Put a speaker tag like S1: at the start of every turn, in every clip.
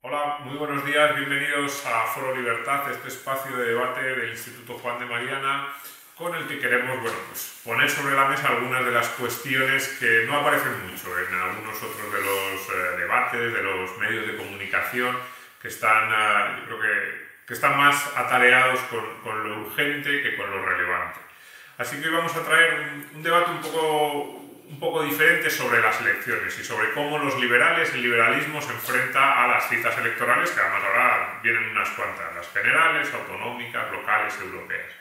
S1: Hola, muy buenos días, bienvenidos a Foro Libertad, este espacio de debate del Instituto Juan de Mariana, con el que queremos poner sobre la mesa algunas de las cuestiones que no aparecen mucho en algunos otros de los debates, de los medios de comunicación, que están, yo creo que están más atareados con lo urgente que con lo relevante. Así que hoy vamos a traer un debate un poco diferente sobre las elecciones y sobre cómo los liberales, el liberalismo se enfrenta a las citas electorales, que además ahora vienen unas cuantas, las generales, autonómicas, locales, europeas.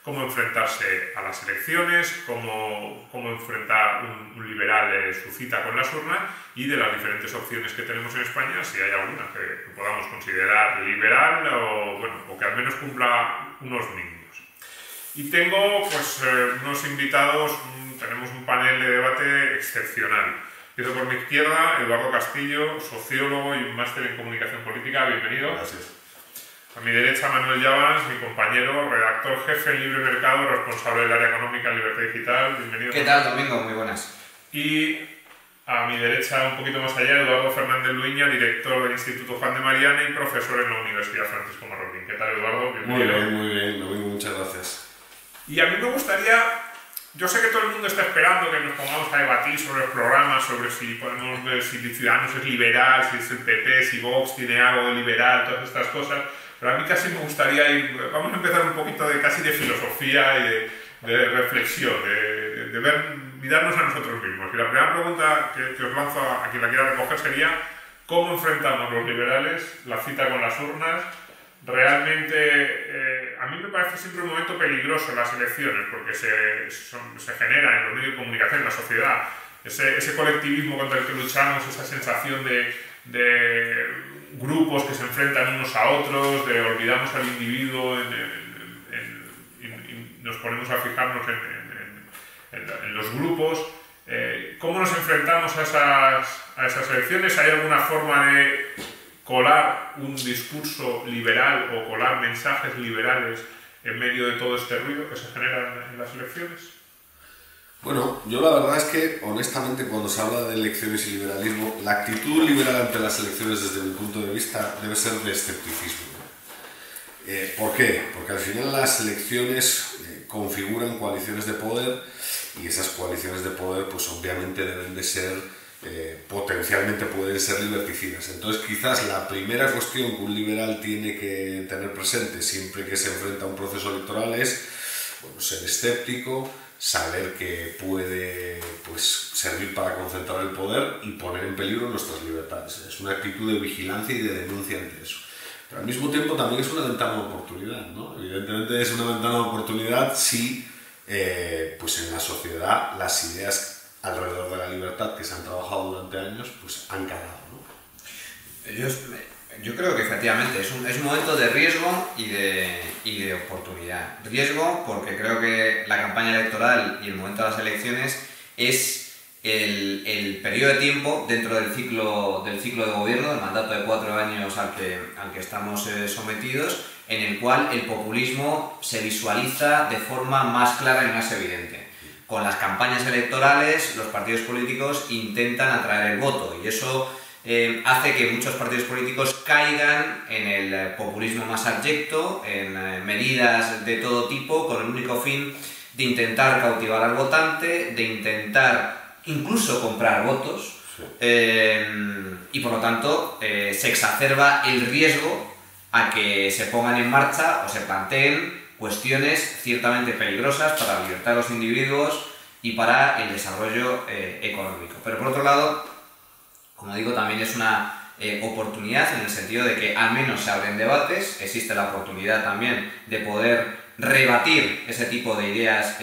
S1: Cómo enfrentarse a las elecciones, cómo enfrentar un liberal su cita con las urnas y de las diferentes opciones que tenemos en España, si hay alguna que podamos considerar liberal o que al menos cumpla unos mínimos. Y tengo unos invitados, tenemos un panel de debate excepcional. Empiezo por mi izquierda, Eduardo Castillo, sociólogo y un máster en comunicación política, bienvenido.
S2: Gracias.
S1: A mi derecha, Manuel Llavans, mi compañero, redactor jefe en Libre Mercado, responsable del área económica en Libertad Digital, bienvenido.
S3: ¿Qué tal, Domingo? Muy buenas.
S1: Y a mi derecha, un poquito más allá, Eduardo Fernández Luiña, director del Instituto Juan de Mariana y profesor en la Universidad Francisco Marroquín. ¿Qué tal, Eduardo? Bienvenido.
S2: Muy bien, Domingo, muchas gracias.
S1: Y a mí me gustaría, yo sé que todo el mundo está esperando que nos pongamos a debatir sobre los programas, sobre si podemos ver si Ciudadanos es liberal, si es el PP, si Vox tiene algo de liberal, todas estas cosas, pero a mí casi me gustaría vamos a empezar un poquito casi de filosofía y de reflexión, de mirarnos a nosotros mismos. Y la primera pregunta que os lanzo a quien la quiera recoger sería, ¿cómo enfrentamos los liberales la cita con las urnas? Realmente, a mí me parece siempre un momento peligroso las elecciones, porque se genera en los medios de comunicación, en la sociedad, ese colectivismo contra el que luchamos, esa sensación de grupos que se enfrentan unos a otros, de olvidamos al individuo y nos ponemos a fijarnos en los grupos. ¿Cómo nos enfrentamos a esas elecciones? ¿Hay alguna forma de colar un discurso liberal o colar mensajes liberales en medio de todo este ruido que se genera en las elecciones?
S2: Bueno, yo la verdad es que, honestamente, cuando se habla de elecciones y liberalismo, la actitud liberal ante las elecciones, desde mi punto de vista, debe ser de escepticismo. ¿Por qué? Porque al final las elecciones configuran coaliciones de poder y esas coaliciones de poder, pues obviamente deben de ser potencialmente pueden ser liberticidas. Entonces quizás la primera cuestión que un liberal tiene que tener presente siempre que se enfrenta a un proceso electoral es ser escéptico, saber que puede servir para concentrar el poder y poner en peligro nuestras libertades. Es una actitud de vigilancia y de denuncia ante eso. Pero al mismo tiempo también es una ventana de oportunidad, ¿no? Evidentemente es una ventana de oportunidad si en la sociedad las ideas alrededor de la libertad que se han trabajado durante años, pues han calado, ¿no?
S3: Yo creo que efectivamente es un momento de riesgo y de oportunidad. Riesgo porque creo que la campaña electoral y el momento de las elecciones es el periodo de tiempo dentro del ciclo de gobierno, del mandato de 4 años al que estamos sometidos, en el cual el populismo se visualiza de forma más clara y más evidente. Con las campañas electorales, los partidos políticos intentan atraer el voto y eso hace que muchos partidos políticos caigan en el populismo más abyecto, en medidas de todo tipo, con el único fin de intentar cautivar al votante, de intentar incluso comprar votos, y por lo tanto se exacerba el riesgo a que se pongan en marcha o se planteen cuestiones ciertamente peligrosas para la libertad de los individuos y para el desarrollo económico. Pero por otro lado, como digo, también es una oportunidad en el sentido de que al menos se abren debates, existe la oportunidad también de poder rebatir ese tipo de ideas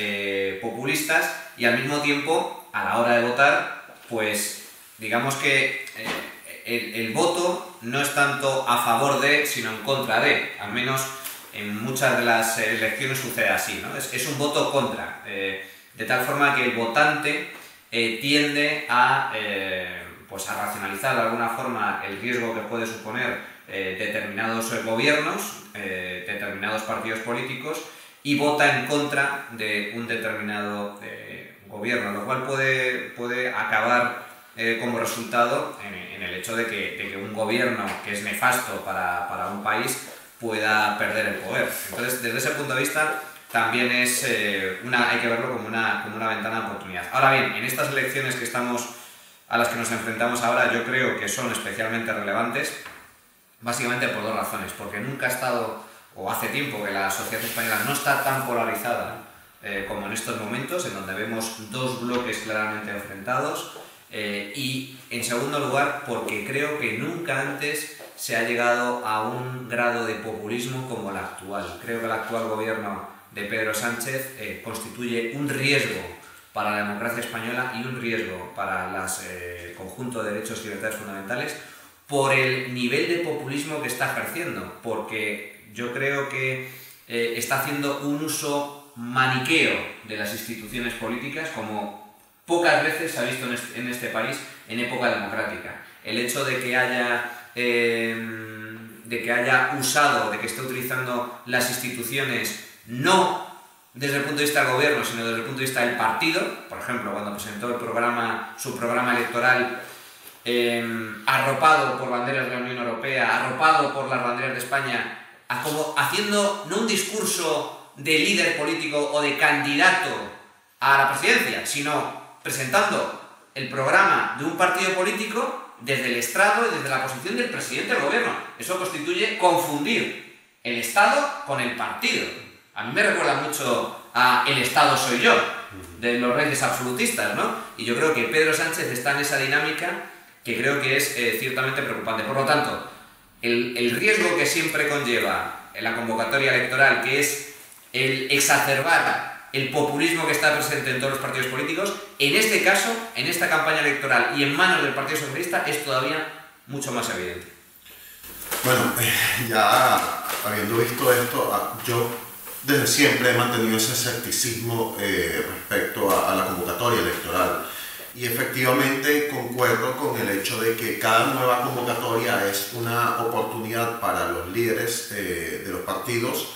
S3: populistas y al mismo tiempo, a la hora de votar, pues digamos que el voto no es tanto a favor de, sino en contra de, al menos en muchas de las elecciones sucede así, ¿no? Es un voto contra, de tal forma que el votante tiende a racionalizar de alguna forma el riesgo que puede suponer determinados gobiernos, determinados partidos políticos, y vota en contra de un determinado gobierno, lo cual puede acabar como resultado en el hecho de que un gobierno que es nefasto para un país pueda perder el poder. Entonces, desde ese punto de vista, también es hay que verlo como una ventana de oportunidad. Ahora bien, en estas elecciones a las que nos enfrentamos ahora, yo creo que son especialmente relevantes, básicamente por dos razones. Porque nunca ha estado, o hace tiempo que la sociedad española no está tan polarizada como en estos momentos, en donde vemos dos bloques claramente enfrentados. Y en segundo lugar, porque creo que nunca antes se ha llegado a un grado de populismo como el actual. Creo que el actual gobierno de Pedro Sánchez constituye un riesgo para la democracia española y un riesgo para el conjunto de derechos y libertades fundamentales por el nivel de populismo que está ejerciendo, porque yo creo que está haciendo un uso maniqueo de las instituciones políticas como pocas veces se ha visto en este país en época democrática. El hecho de que haya usado, de que esté utilizando las instituciones no desde el punto de vista del gobierno, sino desde el punto de vista del partido, por ejemplo, cuando presentó su programa electoral arropado por banderas de la Unión Europea, arropado por las banderas de España, como haciendo no un discurso de líder político o de candidato a la presidencia, sino presentando el programa de un partido político desde el estrado y desde la posición del presidente del gobierno. Eso constituye confundir el Estado con el partido. A mí me recuerda mucho a El Estado soy yo, de los reyes absolutistas, ¿no? Y yo creo que Pedro Sánchez está en esa dinámica que creo que es ciertamente preocupante. Por lo tanto, el riesgo que siempre conlleva en la convocatoria electoral, que es el exacerbar el populismo que está presente en todos los partidos políticos, en este caso, en esta campaña electoral y en manos del Partido Socialista, es todavía mucho más evidente.
S4: Bueno, ya habiendo visto esto, yo desde siempre he mantenido ese escepticismo respecto a la convocatoria electoral. Y efectivamente concuerdo con el hecho de que cada nueva convocatoria es una oportunidad para los líderes de los partidos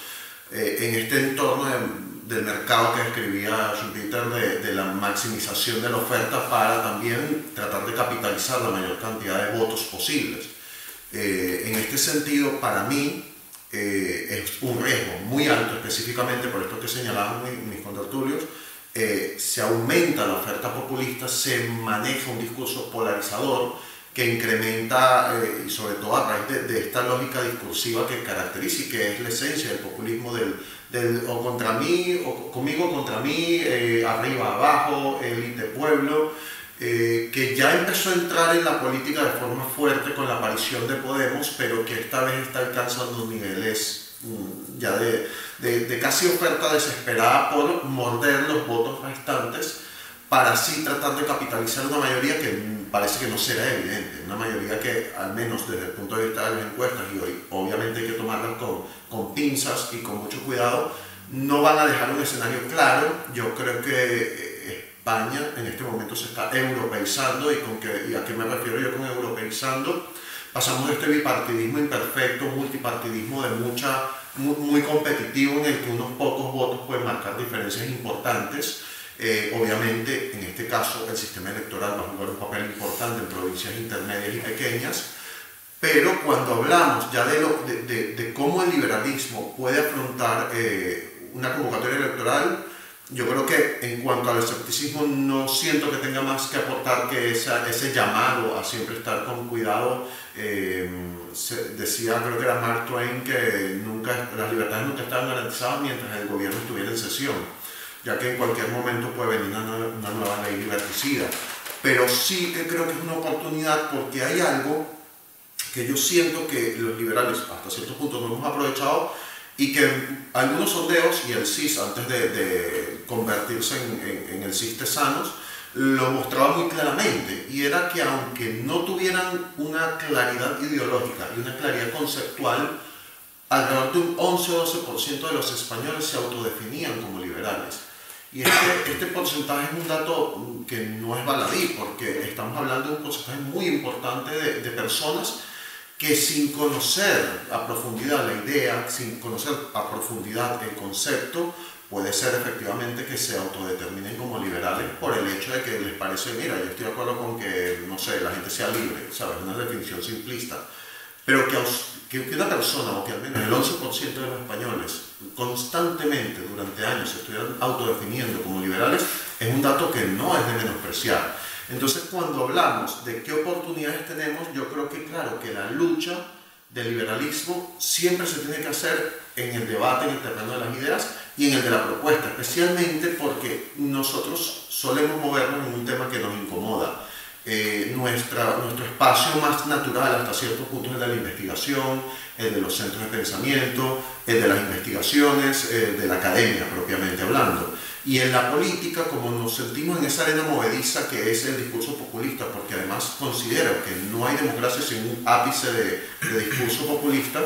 S4: en este entorno del mercado que describía Schumpeter, de la maximización de la oferta para también tratar de capitalizar la mayor cantidad de votos posibles. En este sentido, para mí, es un riesgo muy alto, específicamente por esto que señalaban mis contertulios. Se aumenta la oferta populista, se maneja un discurso polarizador que incrementa, y sobre todo a raíz de esta lógica discursiva que caracteriza y que es la esencia del populismo del o contra mí, o conmigo contra mí, arriba abajo, élite pueblo, que ya empezó a entrar en la política de forma fuerte con la aparición de Podemos, pero que esta vez está alcanzando niveles ya de casi oferta desesperada por morder los votos restantes para así tratar de capitalizar una mayoría que parece que no será evidente, una mayoría que al menos desde el punto de vista de las encuestas, y hoy obviamente hay que tomarlas con pinzas y con mucho cuidado, no van a dejar un escenario claro. Yo creo que España en este momento se está europeizando, y a qué me refiero yo con europeizando. Pasamos de este bipartidismo imperfecto, multipartidismo muy competitivo, en el que unos pocos votos pueden marcar diferencias importantes. Obviamente, en este caso, el sistema electoral va a jugar un papel importante en provincias intermedias y pequeñas, pero cuando hablamos ya de cómo el liberalismo puede afrontar una convocatoria electoral, yo creo que en cuanto al escepticismo no siento que tenga más que aportar que ese llamado a siempre estar con cuidado. Decía, creo que era Mark Twain, que las libertades nunca estaban garantizadas mientras el gobierno estuviera en sesión, ya que en cualquier momento puede venir una nueva ley liberticida. Pero sí que creo que es una oportunidad, porque hay algo que yo siento que los liberales hasta cierto punto no hemos aprovechado, y que algunos sondeos, y el CIS antes de convertirse en el CIS Tesanos, lo mostraba muy claramente, y era que aunque no tuvieran una claridad ideológica y una claridad conceptual, alrededor de un 11 o 12% de los españoles se autodefinían como liberales. Y este porcentaje es un dato que no es baladí, porque estamos hablando de un porcentaje muy importante de personas que, sin conocer a profundidad la idea, sin conocer a profundidad el concepto, puede ser efectivamente que se autodeterminen como liberales por el hecho de que les parece, mira, yo estoy de acuerdo con que, no sé, la gente sea libre, ¿sabes? Una definición simplista. Pero que una persona, o que al menos el 11% de los españoles constantemente durante años se estuvieran autodefiniendo como liberales, es un dato que no es de menospreciar. Entonces, cuando hablamos de qué oportunidades tenemos, yo creo que claro, que la lucha del liberalismo siempre se tiene que hacer en el debate, en el terreno de las ideas y en el de la propuesta, especialmente porque nosotros solemos movernos en un tema que nos incomoda. Nuestro espacio más natural hasta cierto punto es el de la investigación, el de los centros de pensamiento, el de las investigaciones, de la academia propiamente hablando. Y en la política, como nos sentimos en esa arena movediza que es el discurso populista, porque además considero que no hay democracia sin un ápice de discurso populista,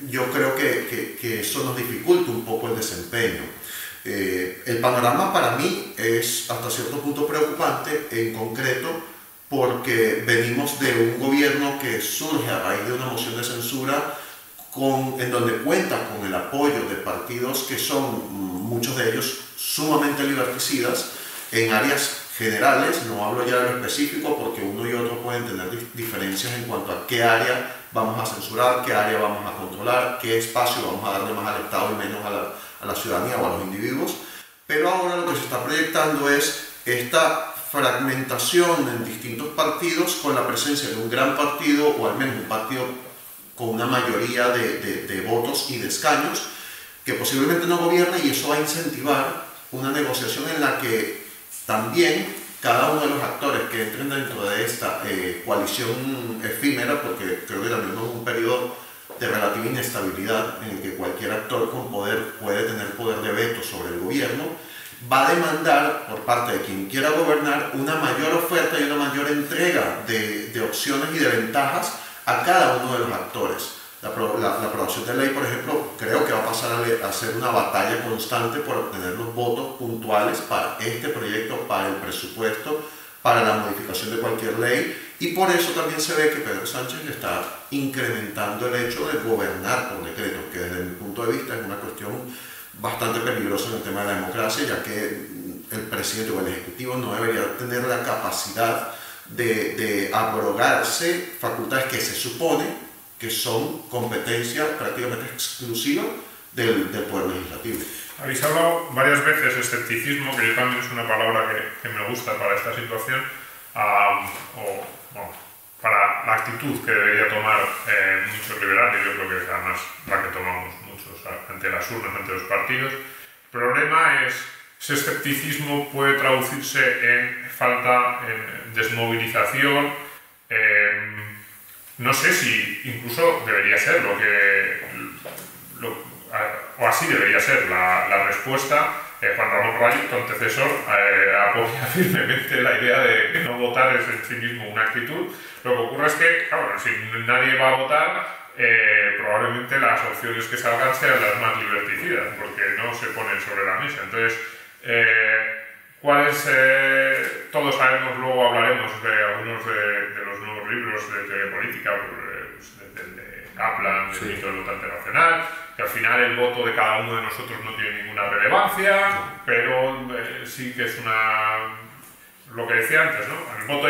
S4: yo creo que eso nos dificulta un poco el desempeño. El panorama para mí es hasta cierto punto preocupante, en concreto porque venimos de un gobierno que surge a raíz de una moción de censura en donde cuenta con el apoyo de partidos que son, muchos de ellos, sumamente liberticidas en áreas generales. No hablo ya de lo específico porque uno y otro pueden tener diferencias en cuanto a qué área vamos a censurar, qué área vamos a controlar, qué espacio vamos a darle más al Estado y menos a la ciudadanía o a los individuos. Pero ahora lo que se está proyectando es esta fragmentación en distintos partidos con la presencia de un gran partido, o al menos un partido con una mayoría de votos y de escaños, que posiblemente no gobierna, y eso va a incentivar una negociación en la que también cada uno de los actores que entren dentro de esta coalición efímera, porque creo que también es un periodo de relativa inestabilidad en el que cualquier actor con poder puede tener poder de veto sobre el gobierno, va a demandar por parte de quien quiera gobernar una mayor oferta y una mayor entrega de opciones y de ventajas a cada uno de los actores. La aprobación de ley, por ejemplo, creo que va a pasar a ser una batalla constante por obtener los votos puntuales para este proyecto, para el presupuesto, para la modificación de cualquier ley, y por eso también se ve que Pedro Sánchez está incrementando el hecho de gobernar por decreto, que desde mi punto de vista es una cuestión bastante peligrosa en el tema de la democracia, ya que el presidente o el ejecutivo no debería tener la capacidad de abrogarse facultades que se supone que son competencia prácticamente exclusiva del Poder Legislativo.
S1: Habéis hablado varias veces de escepticismo, que yo también es una palabra que me gusta para esta situación, para la actitud que debería tomar muchos liberales. Yo creo que es además la que tomamos muchos ante las urnas, ante los partidos. El problema es, ese escepticismo puede traducirse en falta, en desmovilización, no sé si incluso debería ser o así debería ser la respuesta. Juan Ramón Rayo, tu antecesor, apoya firmemente la idea de que no votar es en sí mismo una actitud. Lo que ocurre es que, claro, si nadie va a votar, probablemente las opciones que salgan sean las más liberticidas, porque no se ponen sobre la mesa. Entonces, todos sabemos, luego hablaremos de algunos de los nuevos libros de teoría política, de Kaplan, del mito del voto anteracional, que al final el voto de cada uno de nosotros no tiene ninguna relevancia, pero sí que es lo que decía antes, ¿no? El voto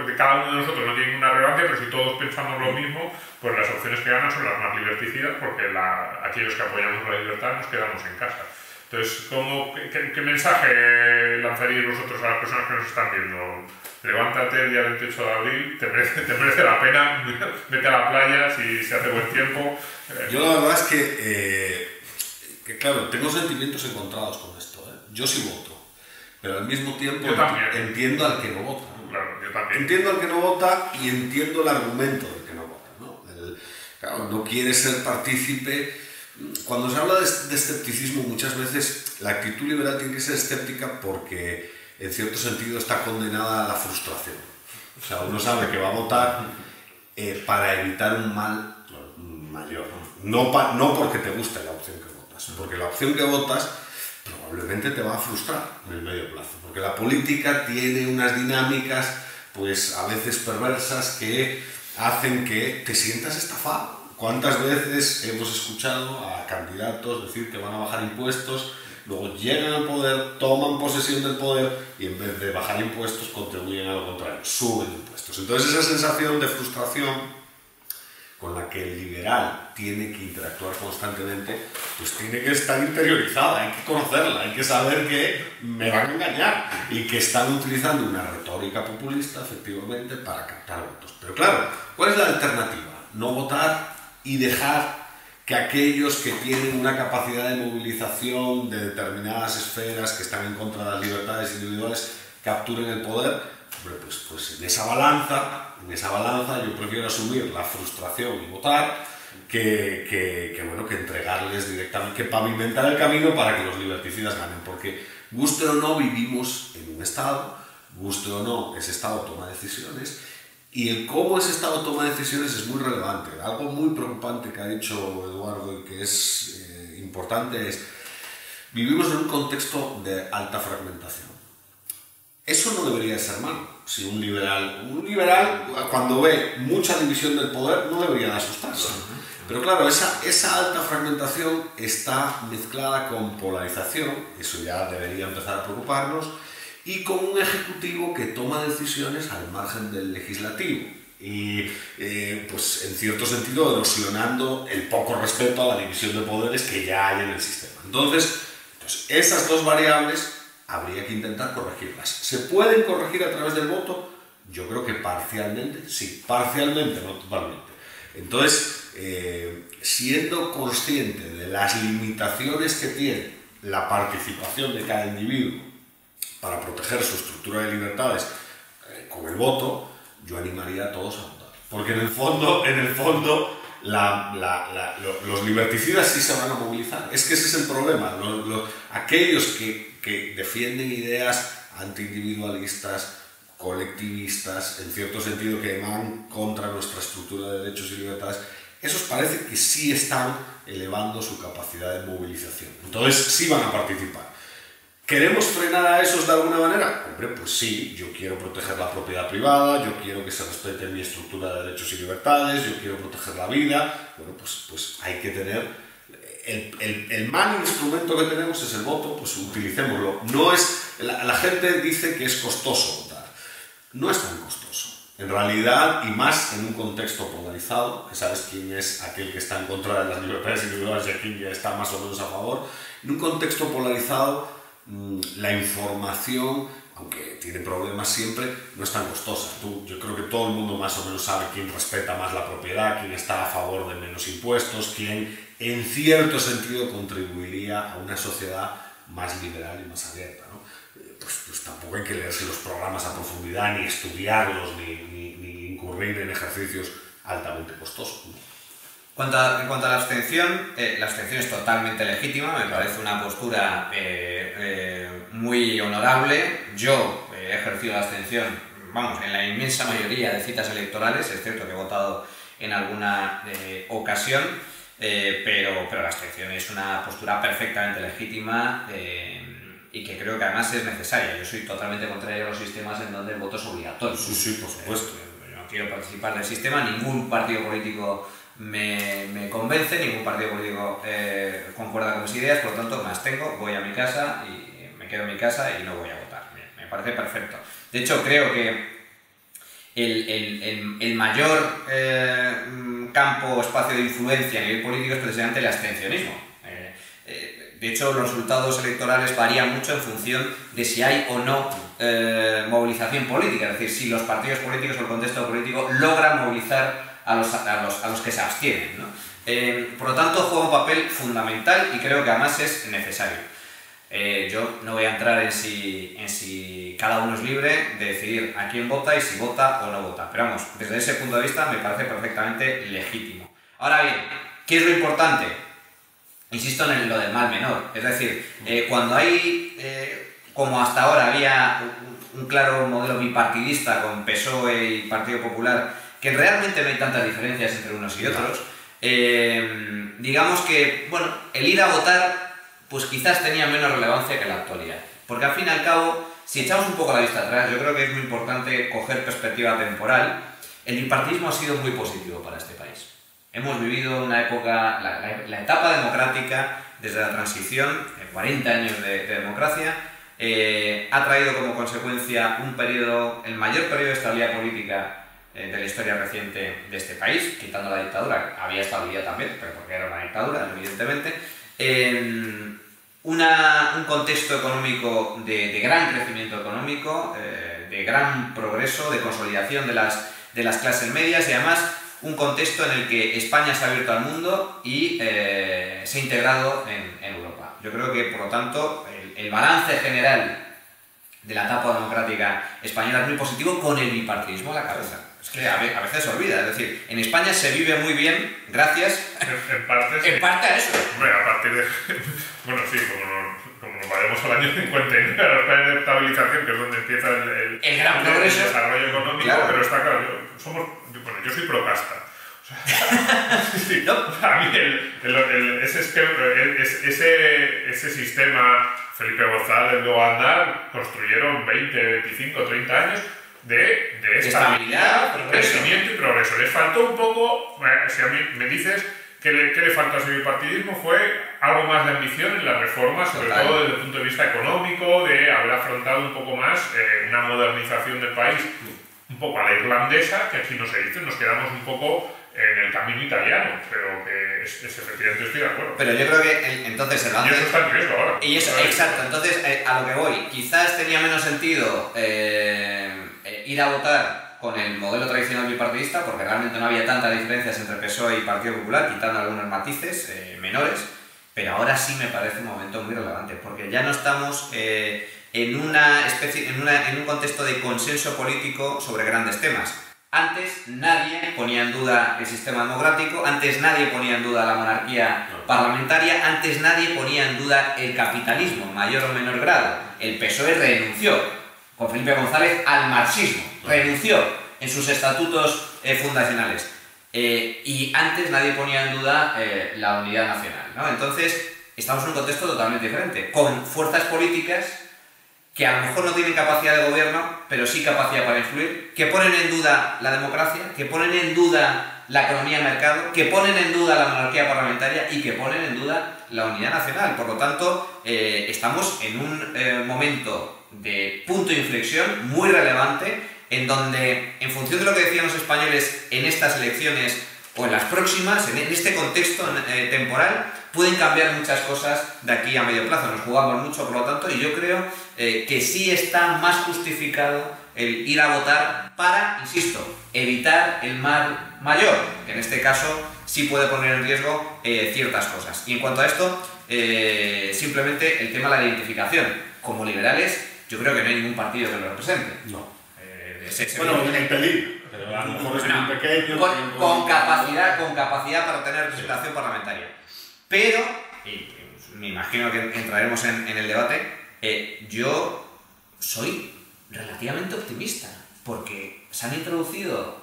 S1: de cada uno de nosotros no tiene ninguna relevancia, pero si todos pensamos lo mismo, pues las opciones que ganan son las más liberticidas, porque aquellos que apoyamos la libertad nos quedamos en casa. Entonces, ¿qué mensaje lanzaríais vosotros a las personas que nos están viendo? Levántate el día 28 de abril, te merece la pena, vete a la playa si se hace buen tiempo.
S2: Yo la verdad es que claro, tengo sentimientos encontrados con esto. Yo sí voto, pero al mismo tiempo entiendo al que no vota.
S1: Claro, yo también.
S2: Entiendo al que no vota y entiendo el argumento del que no vota, ¿no? Claro, no quiere ser partícipe. Cuando se habla de escepticismo, muchas veces la actitud liberal tiene que ser escéptica porque en cierto sentido está condenada a la frustración. O sea, uno sabe que va a votar para evitar un mal mayor. No porque te guste la opción que votas, porque la opción que votas probablemente te va a frustrar en el medio plazo, porque la política tiene unas dinámicas pues a veces perversas que hacen que te sientas estafado. ¿Cuántas veces hemos escuchado a candidatos decir que van a bajar impuestos luego llegan al poder, toman posesión del poder y en vez de bajar impuestos contribuyen a lo contrario, suben impuestos. Entonces esa sensación de frustración con la que el liberal tiene que interactuar constantemente, pues tiene que estar interiorizada, hay que conocerla, hay que saber que me van a engañar y que están utilizando una retórica populista, efectivamente, para captar votos. Pero claro, ¿cuál es la alternativa? No votar y dejar que aquellos que tienen una capacidad de movilización de determinadas esferas que están en contra de las libertades individuales capturen el poder. Hombre, pues en esa balanza yo prefiero asumir la frustración y votar que entregarles directamente, que pavimentar el camino para que los liberticidas ganen, porque guste o no vivimos en un Estado, guste o no ese Estado toma decisiones y el cómo ese Estado toma decisiones es muy relevante. Algo muy preocupante que ha dicho Eduardo y que es importante es vivimos en un contexto de alta fragmentación. Eso no debería ser malo. Si un liberal cuando ve mucha división del poder no debería de asustarse. Pero claro, esa alta fragmentación está mezclada con polarización, eso ya debería empezar a preocuparnos, y con un ejecutivo que toma decisiones al margen del legislativo y pues en cierto sentido erosionando el poco respeto a la división de poderes que ya hay en el sistema. Entonces esas dos variables habría que intentar corregirlas. ¿Se pueden corregir a través del voto? Yo creo que parcialmente, sí, parcialmente, no totalmente. Entonces, siendo consciente de las limitaciones que tiene la participación de cada individuo para proteger su estructura de libertades con el voto, yo animaría a todos a votar. Porque en el fondo los liberticidas sí se van a movilizar. Es que ese es el problema. Aquellos que defienden ideas antiindividualistas, colectivistas, en cierto sentido que van contra nuestra estructura de derechos y libertades, esos parece que sí están elevando su capacidad de movilización. Entonces sí van a participar. ¿Queremos frenar a esos de alguna manera? Hombre, pues sí, yo quiero proteger la propiedad privada, yo quiero que se respete mi estructura de derechos y libertades, yo quiero proteger la vida. Bueno, pues hay que tener... El mal instrumento que tenemos es el voto, pues utilicémoslo. No es, la gente dice que es costoso votar. No es tan costoso. En realidad, y más en un contexto polarizado, que sabes quién es aquel que está en contra de las libertades individuales y aquí ya está más o menos a favor, en un contexto polarizado, la información, aunque tiene problemas siempre, no es tan costosa. Yo creo que todo el mundo más o menos sabe quién respeta más la propiedad, quién está a favor de menos impuestos, quién en cierto sentido contribuiría a una sociedad más liberal y más abierta, ¿no? Pues tampoco hay que leerse los programas a profundidad, ni estudiarlos, ni incurrir en ejercicios altamente costosos, ¿no?
S3: En cuanto a la abstención es totalmente legítima, me parece una postura muy honorable. Yo he ejercido la abstención, en la inmensa mayoría de citas electorales, es cierto que he votado en alguna ocasión, pero la abstención es una postura perfectamente legítima y que creo que además es necesaria. Yo soy totalmente contrario a los sistemas en donde el voto es obligatorio.
S2: Sí, por supuesto.
S3: No quiero participar del sistema, ningún partido político me convence, ningún partido político concuerda con mis ideas, por lo tanto me abstengo, voy a mi casa y me quedo en mi casa y no voy a votar. Me parece perfecto. De hecho, creo que el mayor campo o espacio de influencia a nivel político es precisamente el abstencionismo. De hecho, los resultados electorales varían mucho en función de si hay o no movilización política, es decir, si los partidos políticos o el contexto político logran movilizar a los que se abstienen, ¿no? Por lo tanto, juega un papel fundamental y creo que además es necesario. Yo no voy a entrar en si cada uno es libre de decidir a quién vota y si vota o no vota, pero vamos, desde ese punto de vista me parece perfectamente legítimo. Ahora bien, ¿qué es lo importante? Insisto en lo del mal menor, es decir, cuando hay, como hasta ahora había un claro modelo bipartidista con PSOE y Partido Popular, que realmente no hay tantas diferencias entre unos y otros, digamos que, el ir a votar pues quizás tenía menos relevancia que la actualidad. Porque al fin y al cabo, si echamos un poco la vista atrás, yo creo que es muy importante coger perspectiva temporal. El bipartidismo ha sido muy positivo para este país. Hemos vivido una época, la etapa democrática, desde la transición, 40 años de democracia, ha traído como consecuencia un periodo, el mayor periodo de estabilidad política de la historia reciente de este país, quitando la dictadura. Había estabilidad también, pero porque era una dictadura, evidentemente. Un contexto económico de gran crecimiento económico, de gran progreso, de consolidación de las clases medias, y además un contexto en el que España se ha abierto al mundo y se ha integrado en Europa. Yo creo que, por lo tanto, el balance general de la etapa democrática española es muy positivo, con el bipartidismo a la cabeza. Es que a veces se olvida, es decir, en España se vive muy bien gracias
S1: en parte, sí.
S3: en parte a eso.
S1: Bueno, a partir de... Bueno, sí, como nos vayamos al año 59, a los planes de estabilización, que es donde empieza
S3: el gran progreso,
S1: el desarrollo económico,
S3: claro.
S1: Pero está claro, yo soy pro-casta. Sí, ¿no? A mí ese sistema, Felipe González, luego Aznar, construyeron 20, 25, 30 años de estabilidad, crecimiento y progreso. Les faltó un poco, si a mí me dices que le faltó a ese bipartidismo, fue algo más de ambición en las reformas, sobre todo desde el punto de vista económico, de haber afrontado un poco más una modernización del país, un poco a la irlandesa, que aquí no se dice, nos quedamos un poco en el camino italiano, pero que efectivamente estoy de acuerdo.
S3: Pero yo creo que entonces el balance...
S1: Y eso está en riesgo ahora.
S3: Y eso, exacto, entonces a lo que voy, quizás tenía menos sentido ir a votar con el modelo tradicional bipartidista, porque realmente no había tantas diferencias entre PSOE y Partido Popular, quitando algunos matices menores, pero ahora sí me parece un momento muy relevante, porque ya no estamos en un contexto de consenso político sobre grandes temas. Antes nadie ponía en duda el sistema democrático, antes nadie ponía en duda la monarquía parlamentaria, antes nadie ponía en duda el capitalismo, en mayor o menor grado. El PSOE renunció, con Felipe González, al marxismo, renunció en sus estatutos fundacionales. Y antes nadie ponía en duda la unidad nacional, ¿no? Entonces, estamos en un contexto totalmente diferente, con fuerzas políticas que a lo mejor no tienen capacidad de gobierno, pero sí capacidad para influir, que ponen en duda la democracia, que ponen en duda la economía de mercado, que ponen en duda la monarquía parlamentaria y que ponen en duda la unidad nacional. Por lo tanto, estamos en un momento de punto de inflexión muy relevante, en donde, en función de lo que decían los españoles en estas elecciones o en las próximas, en este contexto temporal, pueden cambiar muchas cosas de aquí a medio plazo. Nos jugamos mucho, por lo tanto, y yo creo que sí está más justificado el ir a votar para, insisto, evitar el mal mayor, que en este caso sí puede poner en riesgo ciertas cosas. Y en cuanto a esto, simplemente el tema de la identificación. Como liberales, yo creo que no hay ningún partido que lo represente.
S2: No.
S4: Bueno, en el peligro. Pero a lo mejor es muy pequeño.
S3: Con capacidad para tener representación parlamentaria. Pero, y me imagino que entraremos en el debate, yo soy relativamente optimista, porque se han introducido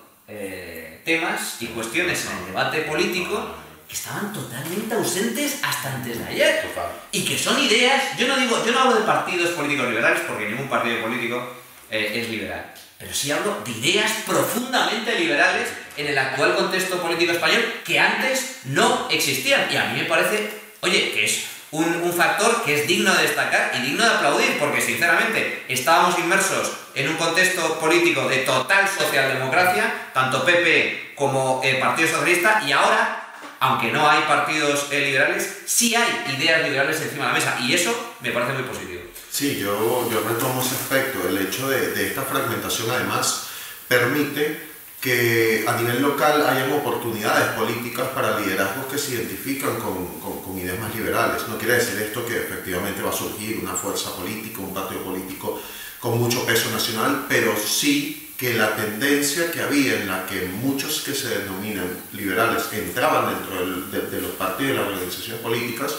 S3: temas y cuestiones en el debate político que estaban totalmente ausentes hasta antes de ayer. Y que son ideas, yo no hablo de partidos políticos liberales, porque ningún partido político es liberal. Pero sí hablo de ideas profundamente liberales en el actual contexto político español que antes no existían. Y a mí me parece, oye, que es un factor que es digno de destacar y digno de aplaudir, porque sinceramente estábamos inmersos en un contexto político de total socialdemocracia, tanto PP como el Partido Socialista, y ahora, aunque no hay partidos liberales, sí hay ideas liberales encima de la mesa, y eso me parece muy positivo.
S4: Sí, yo retomo ese aspecto. El hecho de esta fragmentación además permite que a nivel local hayan oportunidades políticas para liderazgos que se identifican con ideas más liberales. No quiere decir esto que efectivamente va a surgir una fuerza política, un partido político con mucho peso nacional, pero sí que la tendencia que había en la que muchos que se denominan liberales entraban dentro de los partidos y las organizaciones políticas,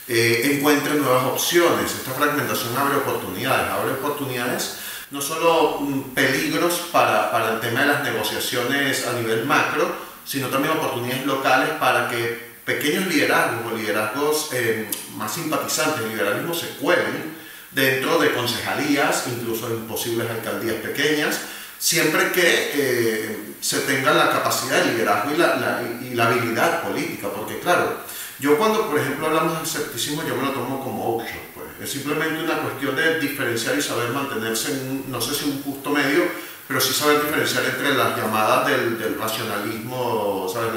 S4: encuentren nuevas opciones. Esta fragmentación abre oportunidades, no solo peligros para el tema de las negociaciones a nivel macro, sino también oportunidades locales para que pequeños liderazgos o liderazgos más simpatizantes del liberalismo se cuelen dentro de concejalías, incluso en posibles alcaldías pequeñas, siempre que se tenga la capacidad de liderazgo y la habilidad política, porque claro, Yo cuando, por ejemplo, hablamos de escepticismo, yo me lo tomo como option, pues. Es simplemente una cuestión de diferenciar y saber mantenerse en, no sé si un justo medio, pero sí saber diferenciar entre las llamadas del racionalismo, ¿sabes?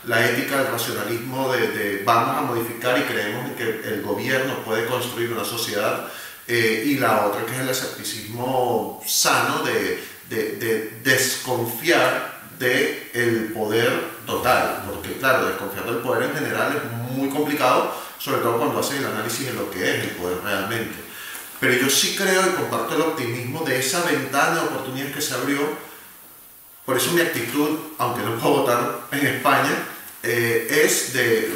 S4: La ética del racionalismo de vamos a modificar y creemos en que el gobierno puede construir una sociedad, y la otra que es el escepticismo sano de desconfiar del poder total, porque claro, desconfiar del poder en general es muy complicado, sobre todo cuando haces el análisis de lo que es el poder realmente. Pero yo sí creo y comparto el optimismo de esa ventana de oportunidades que se abrió. Por eso mi actitud, aunque no puedo votar en España, es de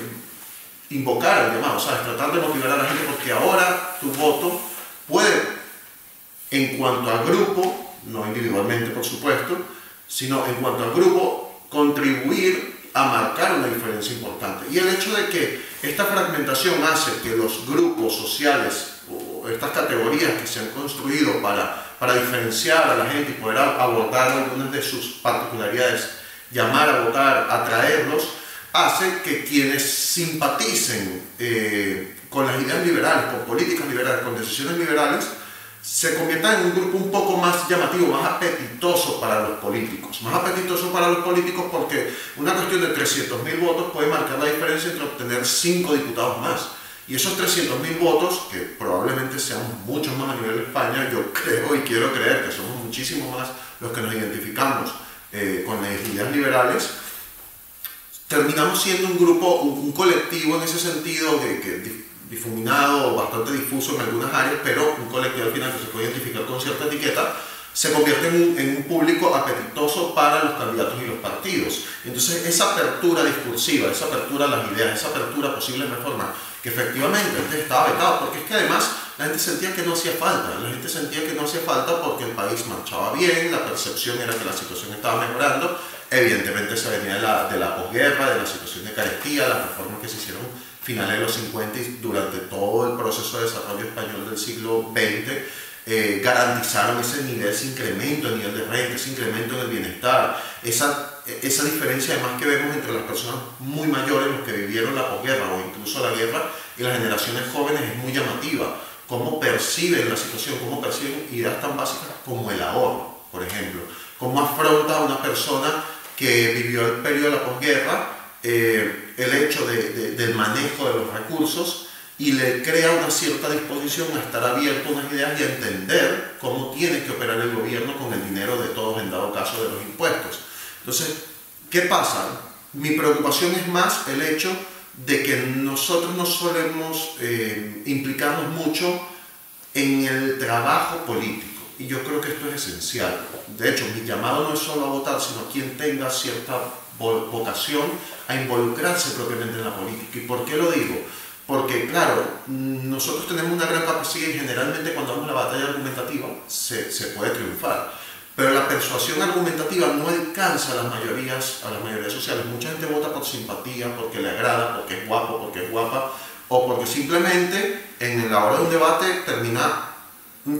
S4: invocar el llamado, ¿sabes? Tratar de motivar a la gente, porque ahora tu voto puede, en cuanto a grupo, no individualmente por supuesto, sino en cuanto al grupo, contribuir a marcar una diferencia importante. Y el hecho de que esta fragmentación hace que los grupos sociales o estas categorías que se han construido para diferenciar a la gente y poder abordar algunas de sus particularidades, llamar a votar, atraerlos, hace que quienes simpaticen con las ideas liberales, con políticas liberales, con decisiones liberales, se convierta en un grupo un poco más llamativo, más apetitoso para los políticos. Más apetitoso para los políticos porque una cuestión de 300.000 votos puede marcar la diferencia entre obtener 5 diputados más. Y esos 300.000 votos, que probablemente sean muchos más a nivel de España, yo creo y quiero creer que somos muchísimo más los que nos identificamos con las ideas liberales, terminamos siendo un grupo, un colectivo en ese sentido que difuminado, bastante difuso en algunas áreas, pero un colectivo al final que se puede identificar con cierta etiqueta, se convierte en un público apetitoso para los candidatos y los partidos. Entonces esa apertura discursiva, esa apertura a las ideas, esa apertura a posibles reformas, que efectivamente antes estaba vetado, porque es que además la gente sentía que no hacía falta, la gente sentía que no hacía falta porque el país marchaba bien, la percepción era que la situación estaba mejorando, evidentemente se venía de la posguerra, de la situación de carestía, las reformas que se hicieron finales de los 50 y durante todo el proceso de desarrollo español del siglo XX, garantizaron ese nivel, ese incremento en nivel de renta, ese incremento en el bienestar, esa diferencia además que vemos entre las personas muy mayores, los que vivieron la posguerra o incluso la guerra, y las generaciones jóvenes es muy llamativa. Cómo perciben la situación, cómo perciben ideas tan básicas como el ahorro, por ejemplo. Cómo afronta a una persona que vivió el periodo de la posguerra el hecho del manejo de los recursos y le crea una cierta disposición a estar abierto a unas ideas y a entender cómo tiene que operar el gobierno con el dinero de todos, en dado caso de los impuestos. Entonces, ¿qué pasa? Mi preocupación es más el hecho de que nosotros no solemos implicarnos mucho en el trabajo político. Y yo creo que esto es esencial. De hecho, mi llamado no es solo a votar, sino a quien tenga cierta vocación a involucrarse propiamente en la política. ¿Y por qué lo digo? Porque, claro, nosotros tenemos una gran capacidad y generalmente cuando vamos a la batalla argumentativa se puede triunfar. Pero la persuasión argumentativa no alcanza a las mayorías sociales. Mucha gente vota por simpatía, porque le agrada, porque es guapo, porque es guapa, o porque simplemente en la hora de un debate termina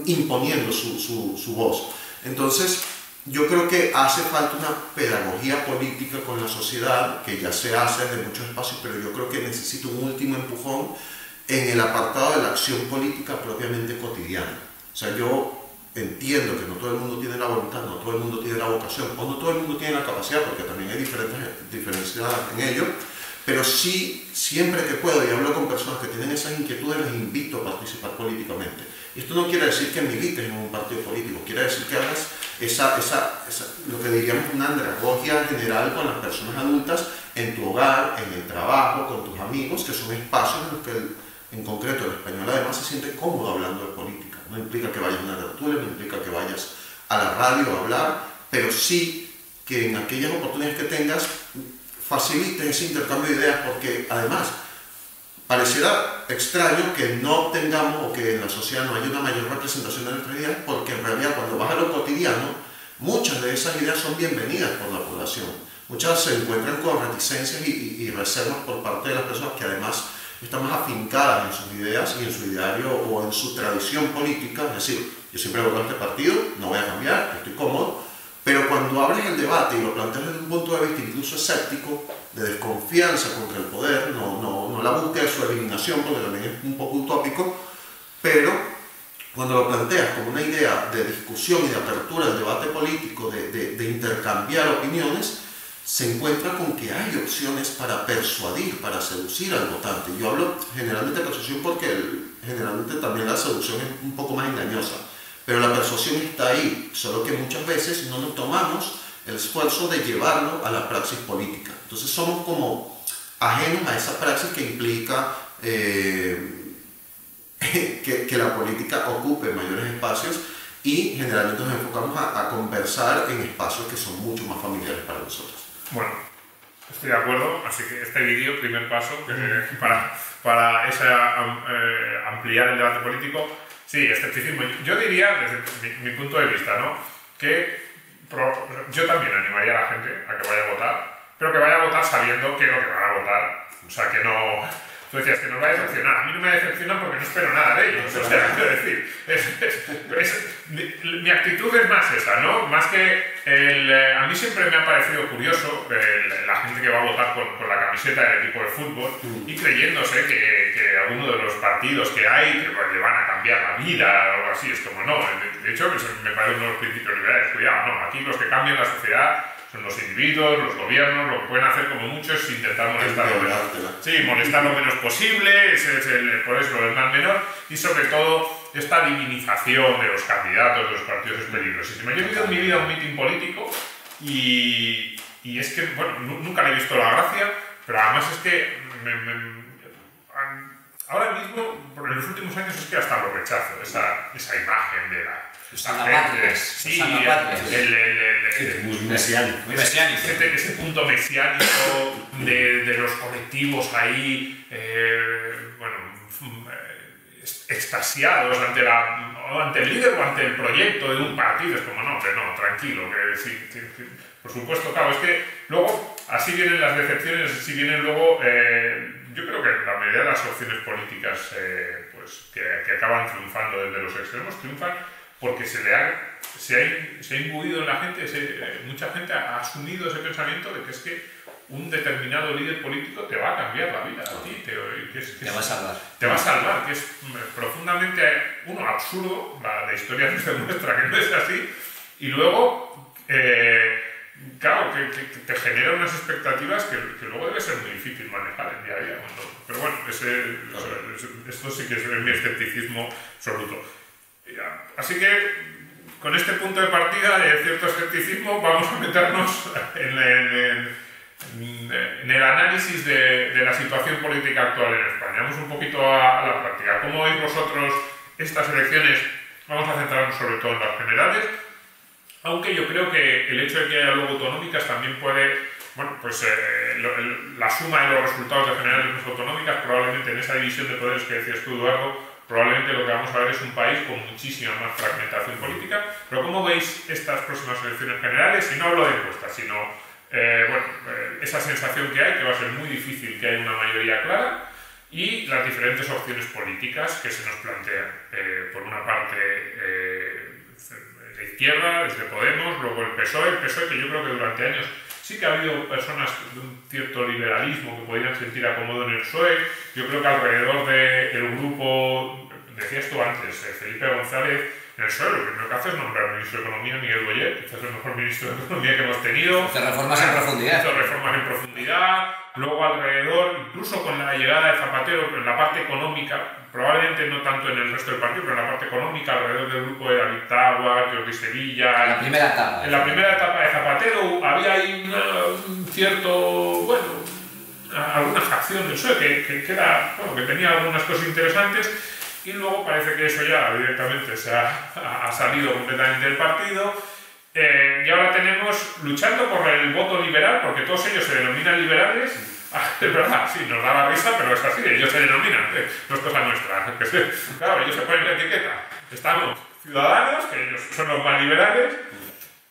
S4: imponiendo su voz. Entonces, yo creo que hace falta una pedagogía política con la sociedad, que ya se hace desde muchos espacios, pero yo creo que necesita un último empujón en el apartado de la acción política propiamente cotidiana. O sea, yo entiendo que no todo el mundo tiene la voluntad, no todo el mundo tiene la vocación, o no todo el mundo tiene la capacidad, porque también hay diferencias en ello, pero sí, siempre que puedo, y hablo con personas que tienen esas inquietudes, les invito a participar políticamente. Y esto no quiere decir que milites en un partido político, quiere decir que hagas lo que diríamos una andragogia general con las personas adultas en tu hogar, en el trabajo, con tus amigos, que son espacios en los que en concreto el español además se siente cómodo hablando de política. No implica que vayas a una tertulia, no implica que vayas a la radio a hablar, pero sí que en aquellas oportunidades que tengas facilites ese intercambio de ideas, porque además pareciera extraño que no obtengamos o que en la sociedad no haya una mayor representación de nuestras ideas, porque en realidad cuando vas a lo cotidiano, muchas de esas ideas son bienvenidas por la población. Muchas se encuentran con reticencias y reservas por parte de las personas que además están más afincadas en sus ideas y en su ideario o en su tradición política. Es decir, yo siempre voto a este partido, no voy a cambiar, estoy cómodo, Pero cuando abres el debate y lo planteas desde un punto de vista incluso escéptico, de desconfianza contra el poder, no la búsqueda de su eliminación, porque también es un poco utópico, pero cuando lo planteas como una idea de discusión y de apertura del debate político, de intercambiar opiniones, se encuentra con que hay opciones para persuadir, para seducir al votante. Yo hablo generalmente de persuasión porque generalmente también la seducción es un poco más engañosa, pero la persuasión está ahí, solo que muchas veces no nos tomamos el esfuerzo de llevarlo a la praxis política. Entonces somos como ajenos a esa praxis que implica que la política ocupe mayores espacios, y generalmente nos enfocamos a conversar en espacios que son mucho más familiares para nosotros.
S1: Bueno, estoy de acuerdo, así que este vídeo, primer paso, para ampliar el debate político, sí, escepticismo. Yo diría, desde mi punto de vista, ¿no?, que yo también animaría a la gente a que vaya a votar, pero que vaya a votar sabiendo que lo que van a votar, o sea, que no... Tú decías que nos va a decepcionar. A mí no me decepciona porque no espero nada de ellos. O sea, quiero decir, mi actitud es más esa, ¿no? Más que a mí siempre me ha parecido curioso la gente que va a votar con la camiseta del equipo de fútbol y creyéndose que alguno de los partidos que hay que le van a cambiar la vida o algo así. Es como, no. De hecho, me parece uno de los principios liberales. Cuidado, no. Aquí los que cambian la sociedad son los individuos, los gobiernos. Lo que pueden hacer como mucho es intentar molestar lo menos. Sí, molestar lo menos posible, por eso el mal menor, y sobre todo esta divinización de los candidatos, de los partidos es peligrosísima. Yo he vivido en mi vida un mitin político y es que, bueno, nunca le he visto la gracia, pero además es que ahora mismo, en los últimos años, es que hasta lo rechazo, esa imagen de la...
S3: Sí,
S2: muy mesiánico.
S1: Ese punto mesiánico de los colectivos ahí, extasiados ante el líder o ante el proyecto de un partido. Es como, no, tranquilo, que sí, por supuesto, claro, es que luego así vienen las decepciones, así vienen luego, yo creo que la mayoría de las opciones políticas pues, que acaban triunfando desde los extremos, triunfan porque se ha imbuido en la gente, mucha gente ha asumido ese pensamiento de que es que un determinado líder político te va a cambiar la vida a ti,
S3: te va a salvar.
S1: Te va a salvar, que es profundamente, absurdo, la historia nos demuestra que no es así, y luego, claro, que te genera unas expectativas que luego debe ser muy difícil manejar el día a día. Pero bueno, esto sí que es mi escepticismo absoluto. Así que, con este punto de partida de cierto escepticismo, vamos a meternos en el análisis de la situación política actual en España. Vamos un poquito a la práctica. ¿Cómo veis vosotros estas elecciones? Vamos a centrarnos sobre todo en las generales, aunque yo creo que el hecho de que haya luego autonómicas también puede, la suma de los resultados de generales y autonómicas, probablemente en esa división de poderes que decías tú, Eduardo, probablemente lo que vamos a ver es un país con muchísima más fragmentación política. Pero ¿cómo veis estas próximas elecciones generales? Y no hablo de encuestas, sino esa sensación que hay, que va a ser muy difícil que haya una mayoría clara, y las diferentes opciones políticas que se nos plantean. Por una parte, la izquierda, desde Podemos, luego el PSOE, que yo creo que durante años sí que ha habido personas de un cierto liberalismo que podían sentir acomodo en el PSOE. Yo creo que alrededor del grupo, decías tú antes, Felipe González, en el PSOE, lo primero que hace es nombrar al ministro de Economía, Miguel Boyer, quizás el mejor ministro de Economía que hemos tenido.
S3: Hace reformas en profundidad.
S1: Hizo reformas en profundidad. Luego alrededor, incluso con la llegada de Zapatero, en la parte económica, probablemente no tanto en el resto del partido, pero en la parte económica, alrededor del grupo de David Taboas, Jordi Sevilla.
S3: En la primera etapa.
S1: En la primera etapa de Zapatero había ahí un cierto, alguna facción del PSOE que tenía algunas cosas interesantes, y luego parece que eso ya directamente se ha salido completamente del partido. Y ahora tenemos, luchando por el voto liberal, porque todos ellos se denominan liberales. Es verdad, sí, nos da la risa, pero es así, ellos se denominan, no es cosa nuestra. Claro, ellos se ponen la etiqueta. Estamos Ciudadanos, que ellos son los más liberales,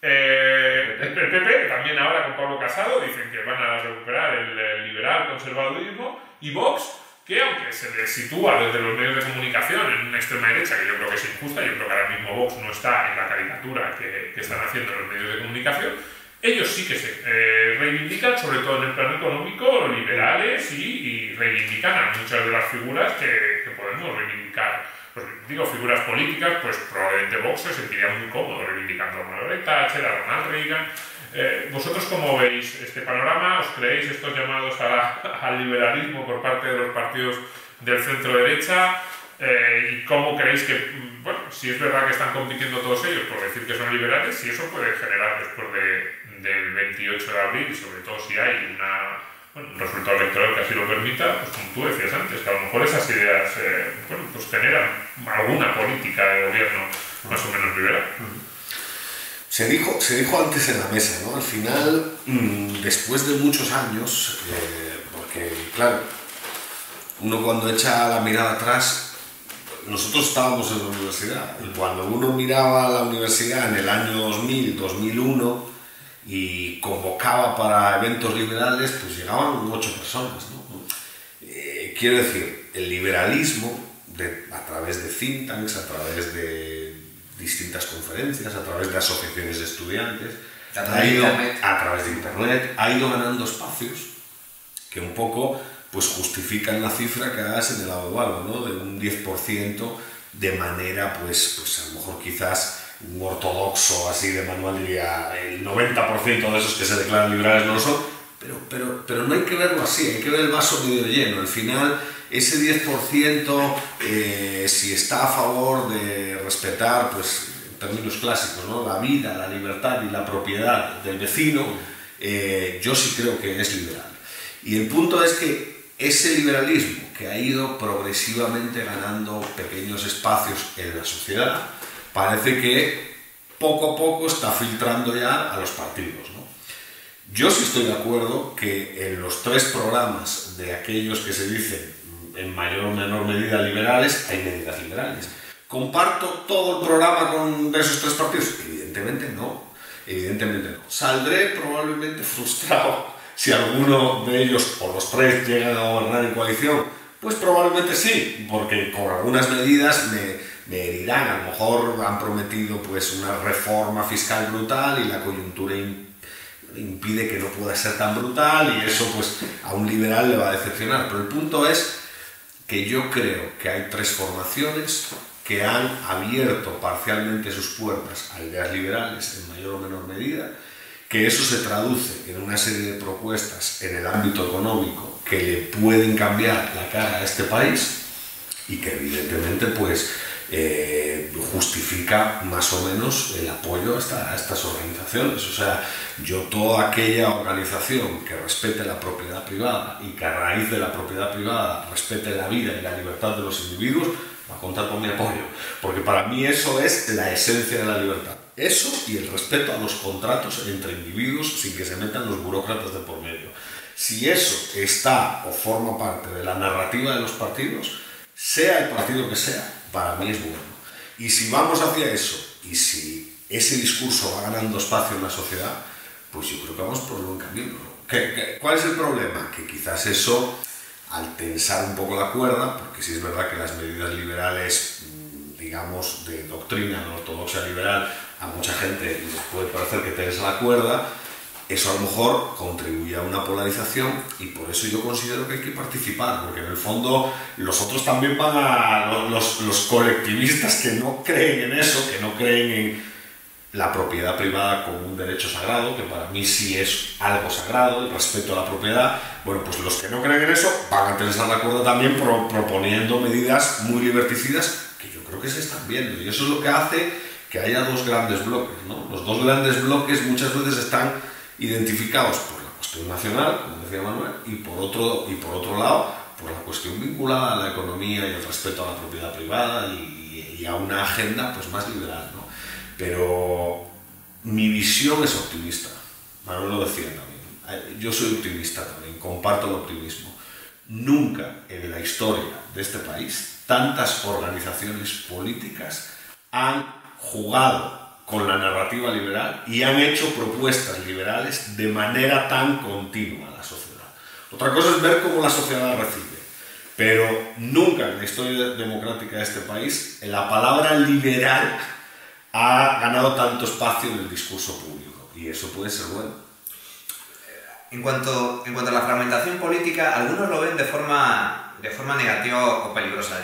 S1: el PP, que también ahora con Pablo Casado dicen que van a recuperar el liberal conservadurismo, y Vox, que aunque se le sitúa desde los medios de comunicación en una extrema derecha, que yo creo que es injusta, yo creo que ahora mismo Vox no está en la caricatura que están haciendo los medios de comunicación, ellos sí que se reivindican, sobre todo en el plano económico, liberales y reivindican a muchas de las figuras que podemos reivindicar. Pues digo, figuras políticas, pues probablemente Vox se sentiría muy cómodo reivindicando a Margaret Thatcher, a Ronald Reagan. ¿Vosotros cómo veis este panorama? ¿Os creéis estos llamados al liberalismo por parte de los partidos del centro-derecha? ¿Y cómo creéis que, bueno, si es verdad que están compitiendo todos ellos por decir que son liberales, si eso puede generar después del 28 de abril, y sobre todo si hay un resultado electoral que así lo permita, pues como tú decías antes, que a lo mejor esas ideas pues generan alguna política de gobierno más o menos liberal?
S2: Se dijo antes en la mesa, ¿no? Al final, después de muchos años, porque claro, uno cuando echa la mirada atrás, nosotros estábamos en la universidad, y cuando uno miraba la universidad en el año 2000, 2001, y convocaba para eventos liberales, pues llegaban 8 personas, ¿no? Quiero decir, el liberalismo, a través de think tanks, a través de distintas conferencias, a través de asociaciones de estudiantes, a través de internet, ha ido ganando espacios que un poco pues justifican la cifra que das en el abogado, ¿no? De un 10% de manera, pues a lo mejor quizás un ortodoxo así de manual diría el 90% de esos que se declaran liberales no lo son, pero no hay que verlo así, hay que ver el vaso medio lleno. Al final, ese 10%, si está a favor de respetar, pues en términos clásicos, ¿no? La vida, la libertad y la propiedad del vecino, yo sí creo que es liberal. Y el punto es que ese liberalismo que ha ido progresivamente ganando pequeños espacios en la sociedad, parece que poco a poco está filtrando ya a los partidos, ¿no? Yo sí estoy de acuerdo que en los 3 programas de aquellos que se dicen en mayor o menor medida liberales, hay medidas liberales. ¿Comparto todo el programa de esos 3 partidos? Evidentemente no. Evidentemente no. Saldré probablemente frustrado si alguno de ellos o los 3 llegan a gobernar en coalición. Pues probablemente sí, porque con algunas medidas me herirán. A lo mejor han prometido pues una reforma fiscal brutal y la coyuntura impide que no pueda ser tan brutal, y eso pues a un liberal le va a decepcionar. Pero el punto es que yo creo que hay 3 formaciones que han abierto parcialmente sus puertas a ideas liberales en mayor o menor medida, que eso se traduce en una serie de propuestas en el ámbito económico que le pueden cambiar la cara a este país, y que evidentemente pues justifica más o menos el apoyo a estas organizaciones. O sea, yo toda aquella organización que respete la propiedad privada y que a raíz de la propiedad privada respete la vida y la libertad de los individuos, va a contar con mi apoyo, porque para mí eso es la esencia de la libertad. Eso y el respeto a los contratos entre individuos sin que se metan los burócratas de por medio. Si eso está o forma parte de la narrativa de los partidos, sea el partido que sea, para mí es bueno. Y si vamos hacia eso, y si ese discurso va ganando espacio en la sociedad, pues yo creo que vamos por el buen camino, ¿no? ¿Cuál es el problema? Que quizás eso, al tensar un poco la cuerda, porque sí es verdad que las medidas liberales, digamos, de doctrina, de ortodoxia liberal, a mucha gente les puede parecer que tensa la cuerda, eso a lo mejor contribuye a una polarización, y por eso yo considero que hay que participar, porque en el fondo los otros también van a los colectivistas que no creen en eso, que no creen en la propiedad privada como un derecho sagrado, que para mí sí es algo sagrado, el respeto a la propiedad. Bueno, pues los que no creen en eso van a tensar la cuerda también proponiendo medidas muy liberticidas que yo creo que se están viendo, y eso es lo que hace que haya 2 grandes bloques, ¿no? Los 2 grandes bloques muchas veces están identificados por la cuestión nacional, como decía Manuel, y por otro lado por la cuestión vinculada a la economía y el respeto a la propiedad privada y a una agenda pues más liberal, ¿no? Pero mi visión es optimista. Manuel lo decía también. Yo soy optimista también, comparto el optimismo. Nunca en la historia de este país tantas organizaciones políticas han jugado con la narrativa liberal y han hecho propuestas liberales de manera tan continua a la sociedad. Otra cosa es ver cómo la sociedad la recibe, Pero nunca en la historia democrática de este país la palabra liberal ha ganado tanto espacio en el discurso público, y eso puede ser bueno.
S3: En cuanto a la fragmentación política, algunos lo ven de forma negativa o peligrosa.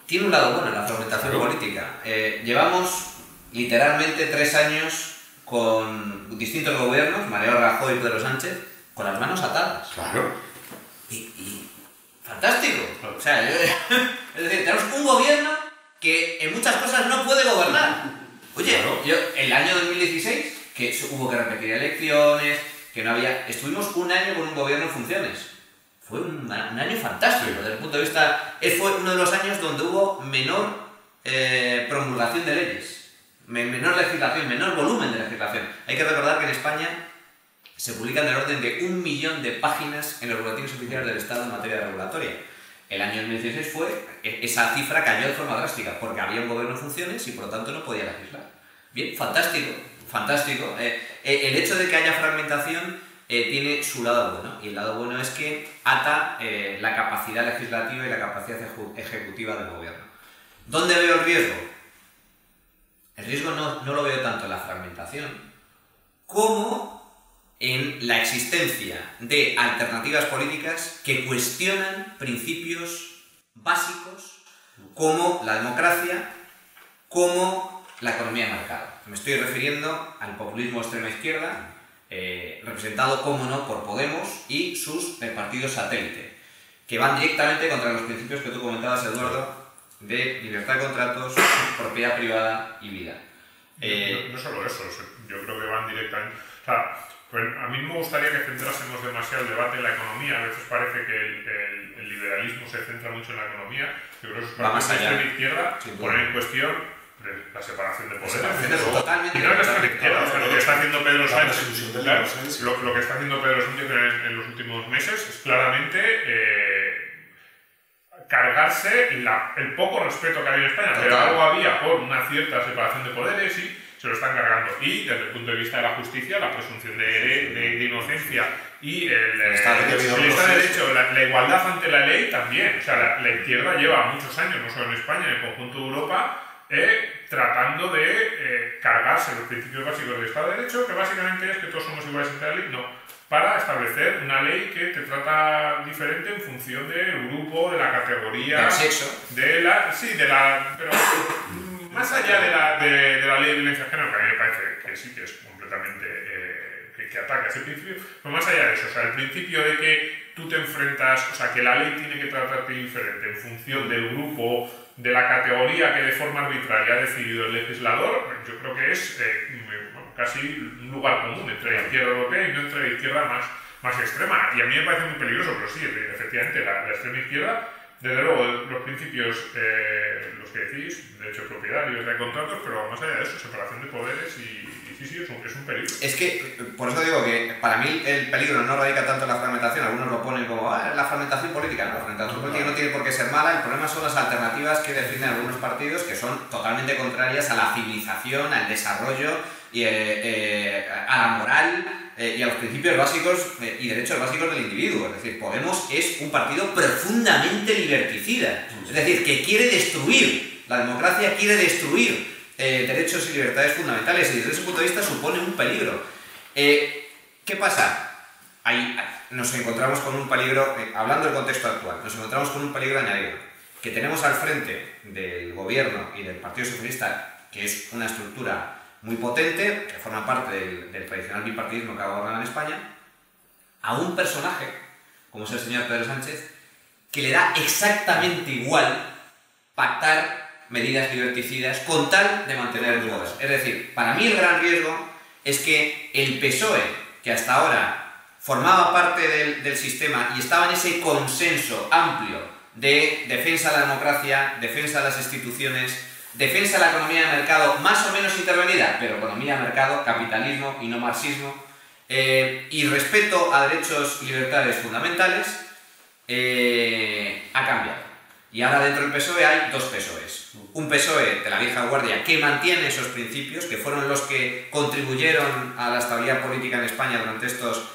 S3: Tiene un lado bueno la fragmentación política. Llevamos literalmente 3 años con distintos gobiernos, Mariano Rajoy y Pedro Sánchez, con las manos atadas.
S2: Claro.
S3: Y fantástico. O sea, es decir, tenemos un gobierno que en muchas cosas no puede gobernar. Oye,
S2: claro.
S3: El año 2016, que hubo que repetir elecciones, que no había... Estuvimos un año con un gobierno en funciones. Fue un año fantástico, desde el punto de vista... Fue uno de los años donde hubo menor promulgación de leyes, menor legislación, menor volumen de legislación. Hay que recordar que en España se publican del orden de 1 millón de páginas en los boletines oficiales del Estado en materia regulatoria. El año 2016 esa cifra cayó de forma drástica, porque había un gobierno en funciones y por lo tanto no podía legislar. Bien, fantástico, fantástico. El hecho de que haya fragmentación tiene su lado bueno, y el lado bueno es que ata la capacidad legislativa y la capacidad ejecutiva del gobierno. ¿Dónde veo el riesgo? El riesgo no lo veo tanto en la fragmentación como en la existencia de alternativas políticas que cuestionan principios básicos como la democracia, como la economía de mercado. Me estoy refiriendo al populismo extrema izquierda, representado, como no, por Podemos y sus partidos satélite, que van directamente contra los principios que tú comentabas, Eduardo, de libertad de contratos, propiedad privada y vida.
S1: No solo eso, yo creo que van directamente... O sea, pues a mí me gustaría que centrásemos demasiado el debate en la economía. A veces parece que el liberalismo se centra mucho en la economía. Yo creo que esos partidos de extrema izquierda ponen en cuestión la separación de poderes.
S3: Totalmente.
S1: Y no es la extrema izquierda, o sea, lo que está haciendo Pedro Sánchez, claro, lo que está haciendo Pedro Sánchez en los últimos meses es claramente cargarse el poco respeto que había en España. Pero algo había por una cierta separación de poderes y se lo están cargando. Y desde el punto de vista de la justicia, la presunción de inocencia y el Estado de Derecho, la igualdad ante la ley también. O sea, la izquierda lleva muchos años, no solo en España, en el conjunto de Europa, tratando de cargarse los principios básicos del Estado de Derecho, que básicamente es que todos somos iguales ante la ley, no, para establecer una ley que te trata diferente en función del grupo, de la categoría,
S3: del sexo,
S1: pero más allá de la ley de violencia de género, que a mí me parece que sí que es completamente que ataca ese principio, pero más allá de eso, o sea, el principio de que tú te enfrentas, o sea, que la ley tiene que tratarte diferente en función del grupo, de la categoría que de forma arbitraria ha decidido el legislador, yo creo que es casi un lugar común entre la izquierda europea y no entre la izquierda más extrema. Y a mí me parece muy peligroso, pero sí, efectivamente, la extrema izquierda, desde luego, los principios, los que decís, derecho de propiedad, libertad de contratos, pero más allá de eso, separación de poderes y sí, es un peligro.
S3: Es que, por eso digo que para mí el peligro no radica tanto en la fragmentación. Algunos lo ponen como la fragmentación política. No, la fragmentación política no tiene por qué ser mala. El problema son las alternativas que defienden algunos partidos que son totalmente contrarias a la civilización, al desarrollo y a la moral y a los principios básicos y derechos básicos del individuo. Es decir, Podemos es un partido profundamente liberticida. Es decir, que quiere destruir la democracia, quiere destruir derechos y libertades fundamentales, y desde ese punto de vista supone un peligro. ¿Qué pasa? Ahí nos encontramos con un peligro, hablando del contexto actual, nos encontramos con un peligro añadido, que tenemos al frente del gobierno y del Partido Socialista, que es una estructura muy potente, que forma parte del tradicional bipartidismo que ha gobernado en España, a un personaje, como es el señor Pedro Sánchez, que le da exactamente igual pactar medidas liberticidas con tal de mantener el poder. Es decir, para mí el gran riesgo es que el PSOE, que hasta ahora formaba parte del sistema y estaba en ese consenso amplio de defensa de la democracia, defensa de las instituciones, defensa de la economía de mercado más o menos intervenida, pero economía de mercado, capitalismo y no marxismo, y respeto a derechos y libertades fundamentales, ha cambiado. Y ahora dentro del PSOE hay dos PSOEs. Un PSOE de la vieja guardia que mantiene esos principios, que fueron los que contribuyeron a la estabilidad política en España durante estos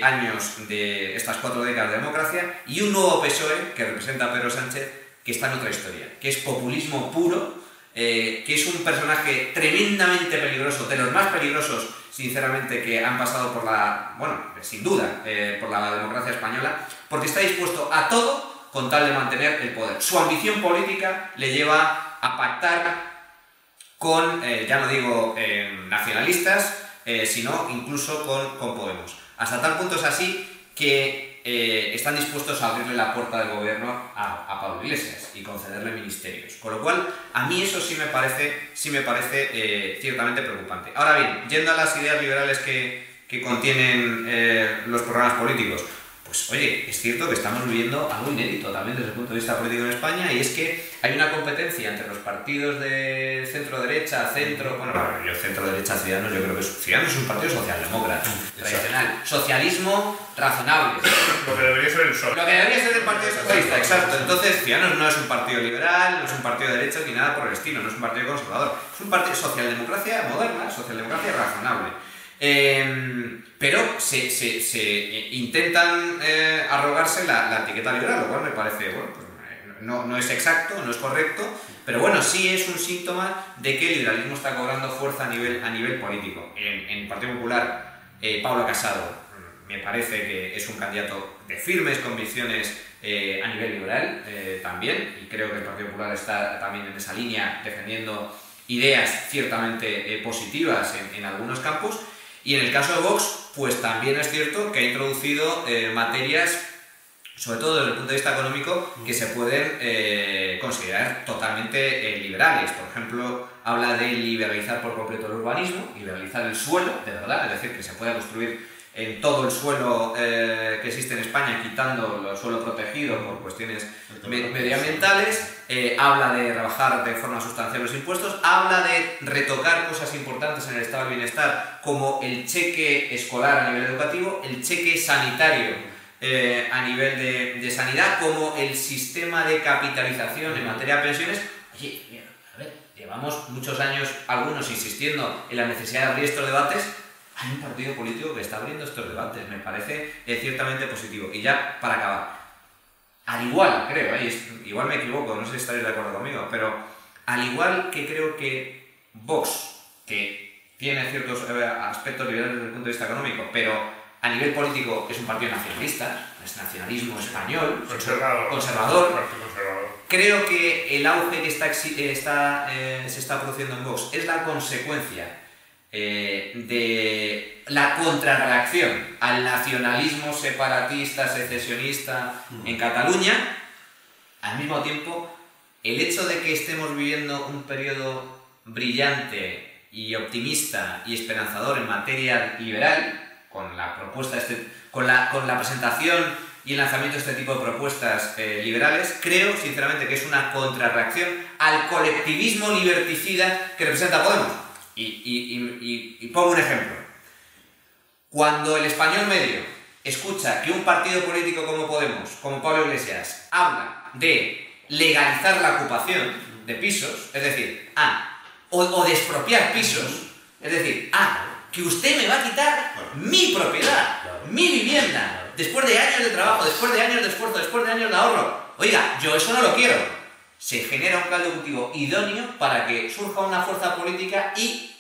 S3: años de estas 4 décadas de democracia, y un nuevo PSOE que representa a Pedro Sánchez, que está en otra historia, que es populismo puro, que es un personaje tremendamente peligroso, de los más peligrosos, sinceramente, que han pasado por la, bueno, sin duda, por la democracia española, porque está dispuesto a todo con tal de mantener el poder. Su ambición política le lleva a pactar con, ya no digo nacionalistas, sino incluso con Podemos. Hasta tal punto es así que están dispuestos a abrirle la puerta del gobierno a Pablo Iglesias y concederle ministerios. Con lo cual, a mí eso sí me parece ciertamente preocupante. Ahora bien, yendo a las ideas liberales que contienen los programas políticos, pues oye, es cierto que estamos viviendo algo inédito también desde el punto de vista político en España, y es que hay una competencia entre los partidos de centro-derecha, yo centro-derecha, Ciudadanos, yo creo que Ciudadanos es un partido socialdemócrata, tradicional, socialismo razonable.
S1: Lo que debería ser el PSOE.
S3: Lo que debería ser el Partido Socialista, exacto. Entonces, Ciudadanos no es un partido liberal, no es un partido de derecha ni nada por el estilo, no es un partido conservador, es un partido de socialdemocracia moderna, socialdemocracia razonable. Pero se intentan arrogarse la etiqueta liberal, lo cual me parece, bueno, pues no es exacto, no es correcto, pero bueno, sí es un síntoma de que el liberalismo está cobrando fuerza a nivel político. En el Partido Popular, Pablo Casado me parece que es un candidato de firmes convicciones a nivel liberal también, y creo que el Partido Popular está también en esa línea defendiendo ideas ciertamente positivas en algunos campos. Y en el caso de Vox, pues también es cierto que ha introducido materias, sobre todo desde el punto de vista económico, que se pueden considerar totalmente liberales. Por ejemplo, habla de liberalizar por completo el urbanismo, liberalizar el suelo, de verdad, es decir, que se pueda construir en todo el suelo que existe en España, quitando el suelo protegido por cuestiones medioambientales. Habla de rebajar de forma sustancial los impuestos, habla de retocar cosas importantes en el estado del bienestar, como el cheque escolar a nivel educativo, el cheque sanitario a nivel de sanidad, como el sistema de capitalización en materia de pensiones. Oye, a ver, llevamos muchos años algunos insistiendo en la necesidad de abrir estos debates. Hay un partido político que está abriendo estos debates, me parece ciertamente positivo. Y ya para acabar, al igual, creo, igual me equivoco, no sé si estaréis de acuerdo conmigo, pero al igual que creo que Vox, que tiene ciertos aspectos liberales desde el punto de vista económico, pero a nivel político es un partido nacionalista, es nacionalismo español, conservador. Creo que el auge que se está produciendo en Vox es la consecuencia de la contrarreacción al nacionalismo separatista, secesionista en Cataluña. Al mismo tiempo, el hecho de que estemos viviendo un periodo brillante y optimista y esperanzador en materia liberal, con la propuesta con la presentación y el lanzamiento de este tipo de propuestas liberales, creo sinceramente que es una contrarreacción al colectivismo liberticida que representa Podemos. Y pongo un ejemplo. Cuando el español medio escucha que un partido político como Podemos, como Pablo Iglesias, habla de legalizar la ocupación de pisos, es decir, o de expropiar pisos, es decir, que usted me va a quitar mi propiedad, mi vivienda, después de años de trabajo, después de años de esfuerzo, después de años de ahorro. Oiga, yo eso no lo quiero. Se genera un caldo cultivo idóneo para que surja una fuerza política y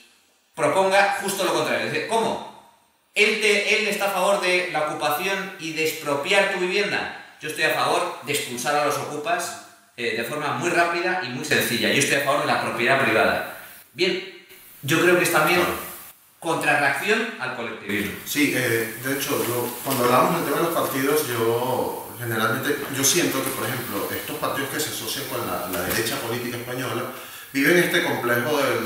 S3: proponga justo lo contrario. Es decir, ¿cómo? ¿Él está a favor de la ocupación y de expropiar tu vivienda? Yo estoy a favor de expulsar a los ocupas de forma muy rápida y muy sencilla. Yo estoy a favor de la propiedad privada. Bien, yo creo que es también contrarreacción al colectivismo.
S4: Sí, de hecho, cuando hablamos del tema de los partidos, generalmente yo siento que, por ejemplo, estos partidos que se asocian con la derecha política española viven este complejo del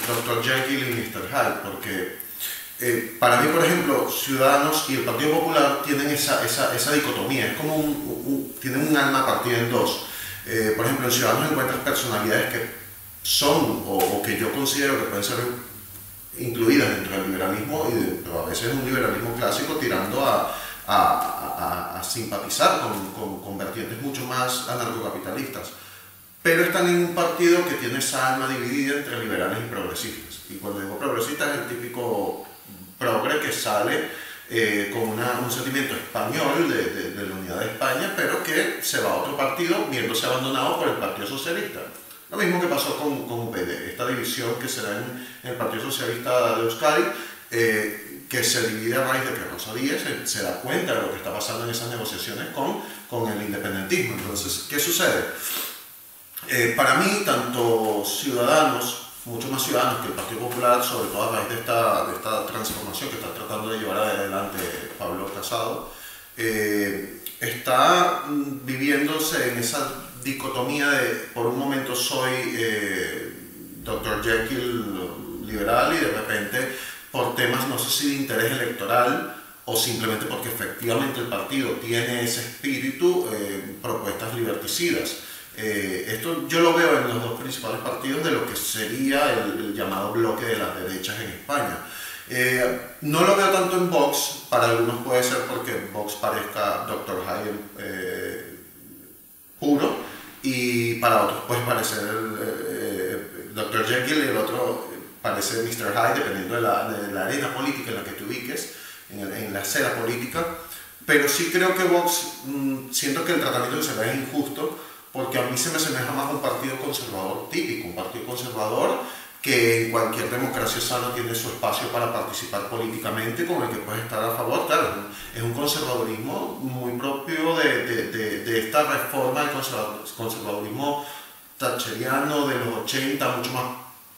S4: Dr. Jekyll y Mr. Hyde, porque para mí, por ejemplo, Ciudadanos y el Partido Popular tienen esa dicotomía, es como tienen un alma partida en dos. Por ejemplo, en Ciudadanos encuentras personalidades que son, o que yo considero que pueden ser incluidas dentro del liberalismo, pero a veces un liberalismo clásico tirando a simpatizar con vertientes mucho más anarcocapitalistas, pero están en un partido que tiene esa alma dividida entre liberales y progresistas. Y cuando digo progresistas es el típico progre que sale con un sentimiento español de la unidad de España, pero que se va a otro partido viéndose abandonado por el Partido Socialista. Lo mismo que pasó con UPyD, esta división que se da en el Partido Socialista de Euskadi, que se divide a raíz de que Rosa Díez se da cuenta de lo que está pasando en esas negociaciones con el independentismo. Entonces, ¿qué sucede? Para mí, tanto Ciudadanos, mucho más Ciudadanos que el Partido Popular, sobre todo a raíz de esta transformación que está tratando de llevar adelante Pablo Casado, está viviéndose en esa dicotomía de, por un momento soy Dr. Jekyll liberal y de repente por temas, no sé si de interés electoral o simplemente porque efectivamente el partido tiene ese espíritu, propuestas liberticidas. Esto yo lo veo en los dos principales partidos de lo que sería el llamado bloque de las derechas en España. No lo veo tanto en Vox, para algunos puede ser porque Vox parezca Dr. Hyde puro, y para otros puede parecer el Dr. Jekyll y el otro parece Mr. Hyde, dependiendo de la arena política en la que te ubiques, en la acera política. Pero sí creo que Vox, siento que el tratamiento que se ve es injusto, porque a mí se me asemeja más a un partido conservador típico, un partido conservador que en cualquier democracia sana tiene su espacio para participar políticamente, con el que puedes estar a favor. Claro, es un conservadurismo muy propio de esta reforma del conservadurismo thatcheriano de los 80, mucho más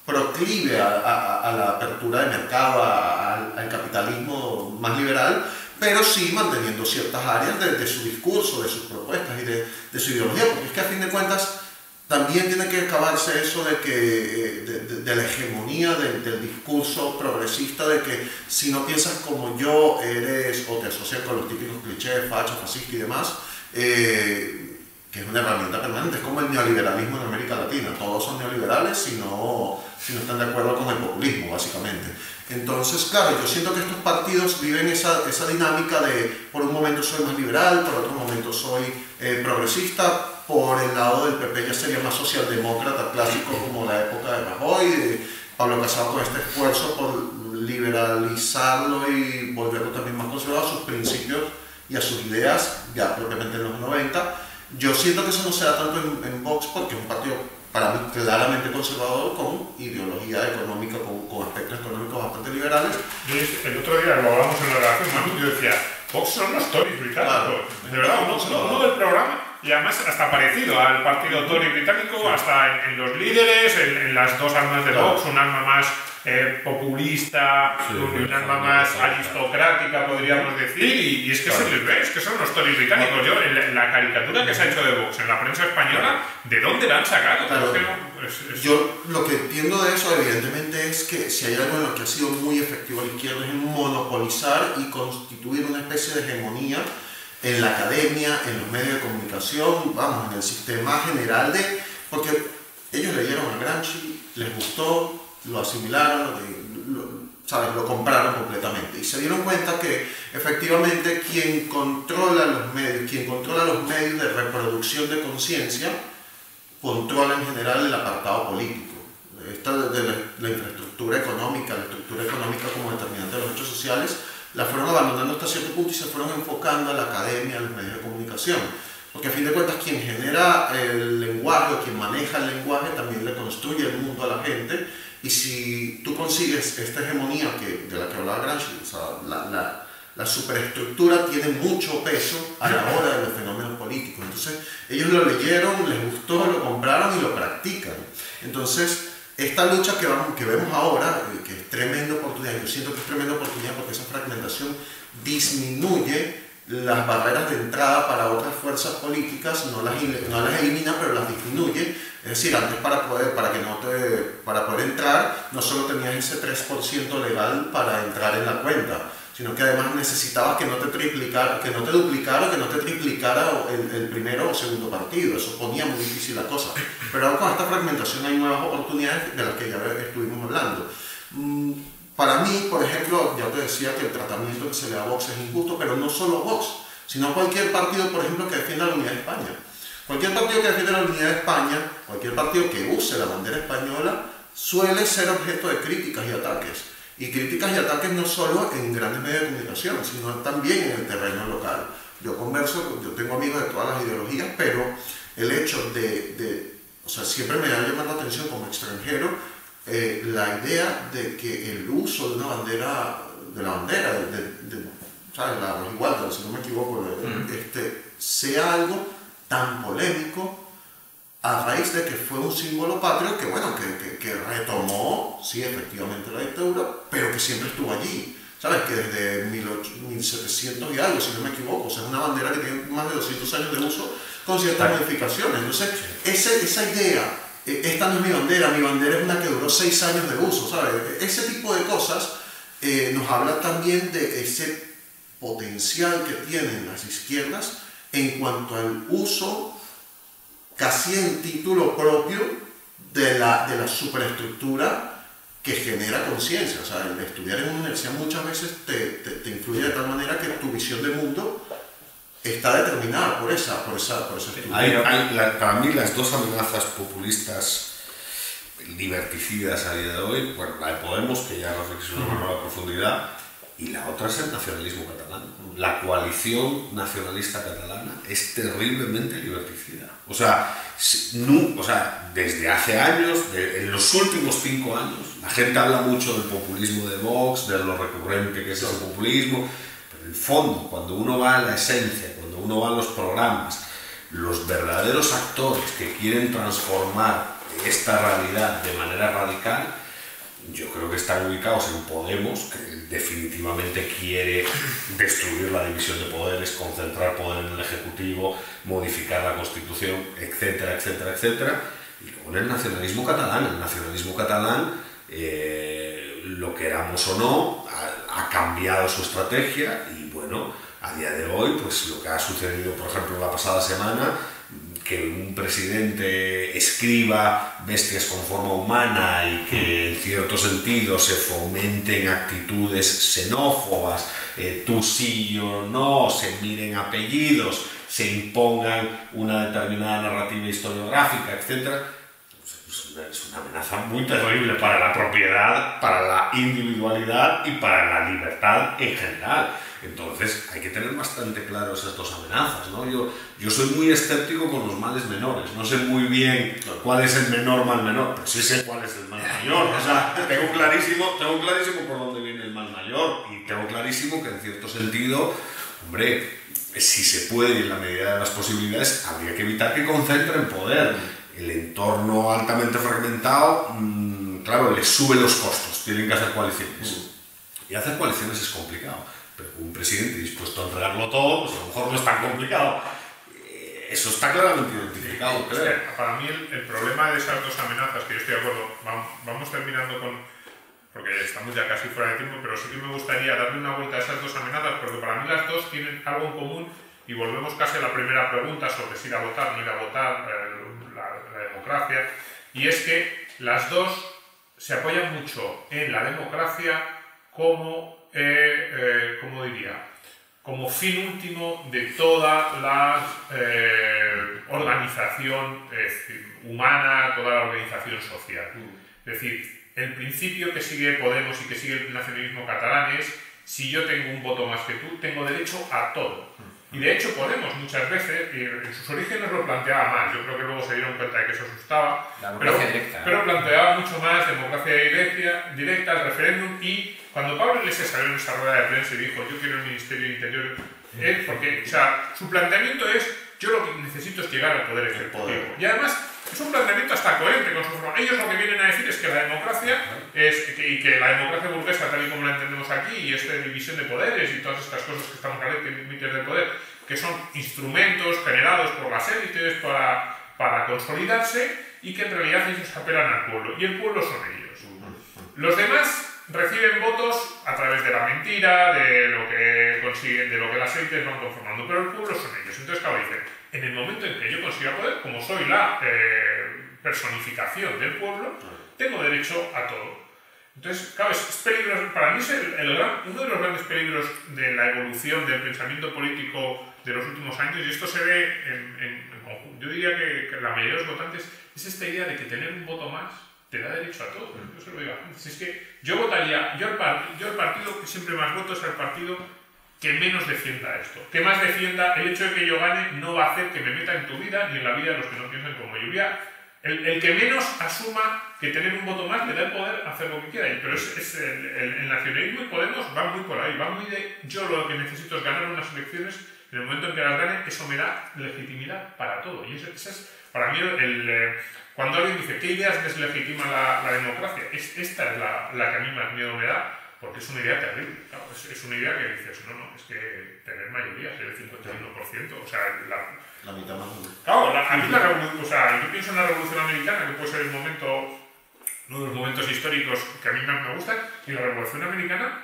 S4: proclive a la apertura de mercado, al capitalismo más liberal, pero sí manteniendo ciertas áreas de su discurso, de sus propuestas y de su ideología, porque es que a fin de cuentas también tiene que acabarse eso de que de la hegemonía del discurso progresista, de que si no piensas como yo eres, o te asocias con los típicos clichés, facho, fascista y demás, que es una herramienta permanente. Es como el neoliberalismo en América Latina, todos son neoliberales si no están de acuerdo con el populismo, básicamente. Entonces, claro, yo siento que estos partidos viven esa dinámica de por un momento soy más liberal, por otro momento soy progresista. Por el lado del PP ya sería más socialdemócrata clásico, como la época de Rajoy, de Pablo Casado, con este esfuerzo por liberalizarlo y volverlo también más conservador a sus principios y a sus ideas, ya propiamente en los 90. Yo siento que eso no se da tanto en Vox, porque es un partido para mí claramente conservador, con ideología económica, con aspectos económicos bastante liberales.
S1: El otro día lo hablamos en la redacción, Manu, yo decía, Vox son los Tories británicos. Claro, de verdad, uno del programa, y además hasta parecido al partido Tory británico, sí. Hasta en los líderes, en las dos almas de Vox, un alma más populista, sí, un alma más aristocrática, podríamos decir, y es que se les ve, es que son los Tories británicos. Yo, en la caricatura que se ha hecho de Vox en la prensa española, ¿de dónde la han sacado?
S4: Claro. Yo lo que entiendo de eso, evidentemente, es que si hay algo en lo que ha sido muy efectivo a la izquierda es en monopolizar y constituir una especie de hegemonía en la academia, en los medios de comunicación, vamos, en el sistema general porque ellos leyeron a Gramsci, les gustó, lo asimilaron, lo compraron completamente y se dieron cuenta que efectivamente quien controla los medios de reproducción de conciencia, controla en general el apartado político. Esta de la infraestructura económica, la estructura económica como determinante de los hechos sociales, la fueron abandonando hasta cierto punto y se fueron enfocando a la academia, a los medios de comunicación. Porque a fin de cuentas quien genera el lenguaje o quien maneja el lenguaje también le construye el mundo a la gente. Y si tú consigues esta hegemonía de la que hablaba Gramsci, o sea, la superestructura tiene mucho peso a la hora de los fenómenos políticos. Entonces ellos lo leyeron, les gustó, lo compraron y lo practican. Entonces esta lucha que vemos ahora, que es tremenda oportunidad, yo siento que es tremenda oportunidad porque esa fragmentación disminuye las barreras de entrada para otras fuerzas políticas, no las elimina, pero las disminuye. Es decir, antes para poder entrar, no solo tenías ese 3% legal para entrar en la cuenta, sino que además necesitabas que no te duplicara, que no te triplicara el primero o segundo partido. Eso ponía muy difícil la cosa. Pero ahora con esta fragmentación hay nuevas oportunidades de las que ya estuvimos hablando. Para mí, por ejemplo, ya te decía que el tratamiento que se le da a Vox es injusto, pero no solo Vox, sino cualquier partido, por ejemplo, que defienda la unidad de España. Cualquier partido que defienda la unidad de España, cualquier partido que use la bandera española, suele ser objeto de críticas y ataques. Y críticas y ataques no solo en grandes medios de comunicación, sino también en el terreno local. Yo converso, yo tengo amigos de todas las ideologías, pero el hecho o sea, siempre me ha llamado la atención como extranjero la idea de que el uso de una bandera, ¿sabes? La Rojigualda, si no me equivoco, sea algo tan polémico a raíz de que fue un símbolo patrio que, bueno, que retomó, sí, efectivamente la dictadura, pero que siempre estuvo allí. ¿Sabes? Que desde 1700 y algo, si no me equivoco, o sea, es una bandera que tiene más de 200 años de uso con ciertas modificaciones. Entonces, esa idea, esta no es mi bandera es una que duró 6 años de uso, ¿sabes? Ese tipo de cosas nos habla también de ese potencial que tienen las izquierdas en cuanto al uso casi en título propio de la superestructura que genera conciencia. O sea, el estudiar en una universidad muchas veces te influye de tal manera que tu visión del mundo está determinada por esa estructura.
S2: Para mí las dos amenazas populistas liberticidas a día de hoy, bueno, la de Podemos, que ya reflexionamos a la profundidad, y la otra es el nacionalismo catalán. La coalición nacionalista catalana es terriblemente liberticida. O sea, desde hace años, en los últimos 5 años, la gente habla mucho del populismo de Vox, de lo recurrente que es ese populismo, pero en el fondo, cuando uno va a la esencia, cuando uno va a los programas, los verdaderos actores que quieren transformar esta realidad de manera radical, yo creo que están ubicados en Podemos, que definitivamente quiere destruir la división de poderes, concentrar poder en el Ejecutivo, modificar la Constitución, etcétera, etcétera, etcétera. Y luego en el nacionalismo catalán. El nacionalismo catalán, lo queramos o no, ha cambiado su estrategia y bueno, a día de hoy, pues lo que ha sucedido, por ejemplo, la pasada semana, que un presidente escriba bestias con forma humana y que en cierto sentido se fomenten actitudes xenófobas, tú sí, yo no, se miren apellidos, se impongan una determinada narrativa historiográfica, etc. Es una amenaza muy terrible para la propiedad, para la individualidad y para la libertad en general. Entonces hay que tener bastante claro esas dos amenazas, ¿no? Yo soy muy escéptico con los males menores, no sé muy bien cuál es el menor mal menor, pero sí sé cuál es el mal mayor. O sea, tengo clarísimo por dónde viene el mal mayor y tengo clarísimo que en cierto sentido, hombre, si se puede en la medida de las posibilidades, habría que evitar que concentren poder. El entorno altamente fragmentado, claro, les sube los costos, tienen que hacer coaliciones. Y hacer coaliciones es complicado. Pero un presidente dispuesto a entregarlo todo, pues a lo mejor no es tan complicado. Eso está claramente identificado, creo.
S1: Para mí el problema de esas dos amenazas, que yo estoy de acuerdo, vamos terminando porque estamos ya casi fuera de tiempo, pero sí que me gustaría darle una vuelta a esas dos amenazas, porque para mí las dos tienen algo en común y volvemos casi a la primera pregunta sobre si ir a votar, no ir a votar, la democracia, y es que las dos se apoyan mucho en la democracia como como fin último de toda la organización humana, toda la organización social. Es decir, el principio que sigue Podemos y que sigue el nacionalismo catalán es: si yo tengo un voto más que tú, tengo derecho a todo. Y de hecho Podemos muchas veces, en sus orígenes lo planteaba más, yo creo que luego se dieron cuenta de que eso asustaba, pero planteaba mucho más democracia directa, el referéndum. Y cuando Pablo Iglesias salió en esa rueda de prensa y dijo yo quiero el Ministerio de Interior, porque o sea, su planteamiento es: yo lo que necesito es llegar al poder ejecutivo. Y además es un planteamiento hasta coherente con su forma. Ellos lo que vienen a decir es que la democracia y que la democracia burguesa, tal y como la entendemos aquí, y esta división de poderes y todas estas cosas que estamos hablando, límites del poder, que son instrumentos generados por las élites para consolidarse, y que en realidad ellos apelan al pueblo, y el pueblo son ellos. Los demás reciben votos a través de la mentira, de lo que consiguen, de lo que las élites van conformando, pero el pueblo son ellos. Entonces, claro, dicen: en el momento en que yo consiga poder, como soy la personificación del pueblo, tengo derecho a todo. Entonces, claro, es peligroso. Para mí es uno de los grandes peligros de la evolución del pensamiento político de los últimos años, y esto se ve en conjunto. Yo diría que la mayoría de los votantes es esta idea de que tener un voto más te da derecho a todo. Yo se lo digo a la gente. Si es que yo votaría, yo el partido que siempre más voto es el partido que menos defienda esto, que más defienda el hecho de que yo gane no va a hacer que me meta en tu vida ni en la vida de los que no piensan como yo. El que menos asuma que tener un voto más le da el poder hacer lo que quiera. Pero el nacionalismo y Podemos van muy por ahí, van muy de yo lo que necesito es ganar unas elecciones, en el momento en que las gane eso me da legitimidad para todo. Y ese es para mí cuando alguien dice ¿qué ideas deslegitiman la democracia? Esta es la que a mí más miedo me da. Porque es una idea terrible, claro, es una idea que dices, no, es que tener mayoría, ser el 51%, o sea,
S4: la mitad más dura.
S1: Claro, a mí la revolución, o sea, yo pienso en la Revolución Americana, que puede ser uno de los momentos históricos que a mí más me gustan, y la Revolución Americana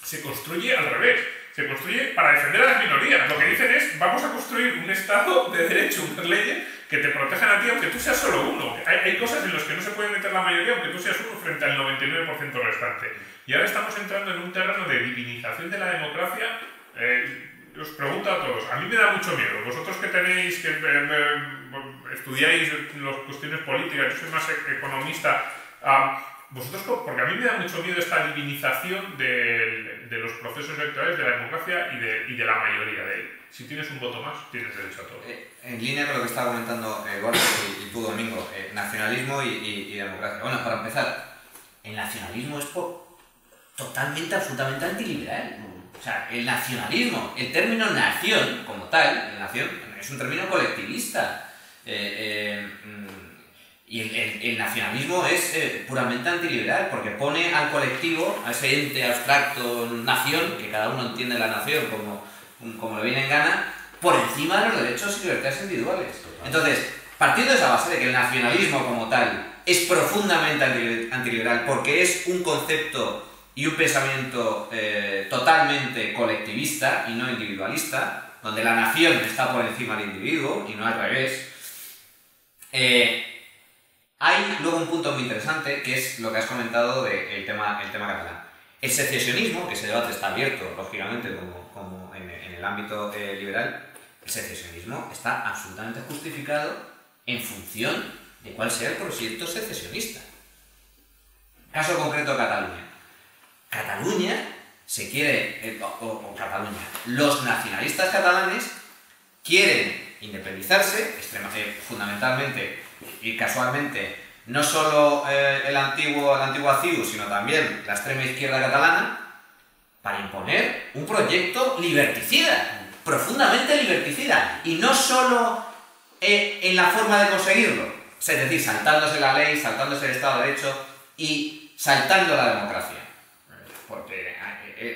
S1: se construye al revés, se construye para defender a las minorías. Lo que dicen es, vamos a construir un Estado de derecho, unas leyes que te protejan a ti aunque tú seas solo uno. Hay cosas en las que no se puede meter la mayoría aunque tú seas uno frente al 99% restante. Y ahora estamos entrando en un terreno de divinización de la democracia. Os pregunto a todos, a mí me da mucho miedo. Vosotros que tenéis, que estudiáis las cuestiones políticas, yo soy más economista, vosotros, porque a mí me da mucho miedo esta divinización de los procesos electorales, de la democracia y de la mayoría de él. Si tienes un voto más, tienes derecho a todo.
S3: En línea con lo que estaba comentando Gorka y tú, Domingo, nacionalismo y democracia. Bueno, para empezar, el nacionalismo es totalmente, absolutamente antiliberal. O sea, el nacionalismo, el término nación como tal, nación es un término colectivista. Y el nacionalismo es puramente antiliberal porque pone al colectivo, a ese ente abstracto nación, que cada uno entiende la nación como le viene en gana, por encima de los derechos y libertades individuales. Entonces, partiendo de esa base de que el nacionalismo como tal es profundamente antiliberal porque es un concepto y un pensamiento totalmente colectivista y no individualista, donde la nación está por encima del individuo y no al revés, hay luego un punto muy interesante que es lo que has comentado del tema catalán. El secesionismo, que ese debate está abierto, lógicamente, como en el ámbito liberal, el secesionismo está absolutamente justificado en función de cuál sea el proyecto secesionista. Caso concreto de Cataluña. Cataluña se quiere, Cataluña, los nacionalistas catalanes quieren independizarse, fundamentalmente y casualmente, no solo la antigua CIU, sino también la extrema izquierda catalana, para imponer un proyecto liberticida, profundamente liberticida, y no solo en la forma de conseguirlo, es decir, saltándose la ley, saltándose el Estado de Derecho y saltando la democracia, porque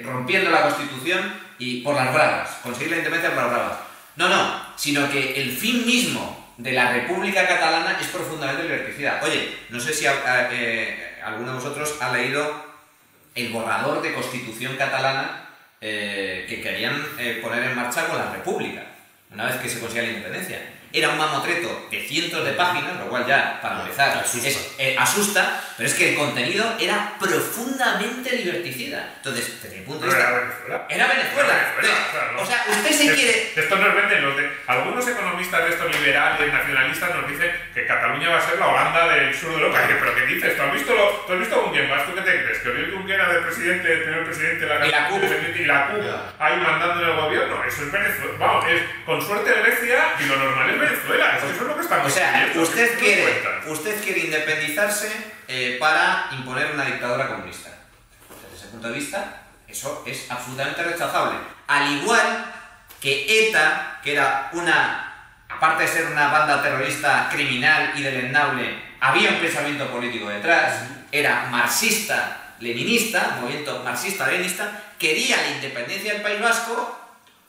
S3: rompiendo la Constitución y por las bravas, conseguir la independencia por las bravas. No, sino que el fin mismo de la República Catalana es profundamente liberticida. Oye, no sé si alguno de vosotros ha leído el borrador de Constitución catalana que querían poner en marcha con la República, una vez que se consiga la independencia. Era un mamotreto de cientos de páginas, lo cual ya, para empezar, asusta, pero es que el contenido era profundamente liberticida. Entonces, desde mi punto de vista... Era Venezuela. O sea, usted se quiere...
S1: Esto nos venden algunos economistas de estos liberales, nacionalistas, nos dicen que Cataluña va a ser la Holanda del sur de Europa. ¿Pero qué dices? ¿Tú has visto Junqueras? ¿Más tú qué te crees? ¿Que Oriol Junqueras era el primer presidente de la Cataluña y la CUP ahí mandando en el gobierno? Eso es Venezuela. Vamos, es con suerte Grecia y lo normal es Venezuela. Eso es lo que estamos
S3: diciendo. Usted quiere independizarse para imponer una dictadura comunista. Desde ese punto de vista, eso es absolutamente rechazable. Al igual que ETA, que era aparte de ser una banda terrorista criminal y deleznable, había un pensamiento político detrás, era marxista-leninista, movimiento marxista-leninista, quería la independencia del País Vasco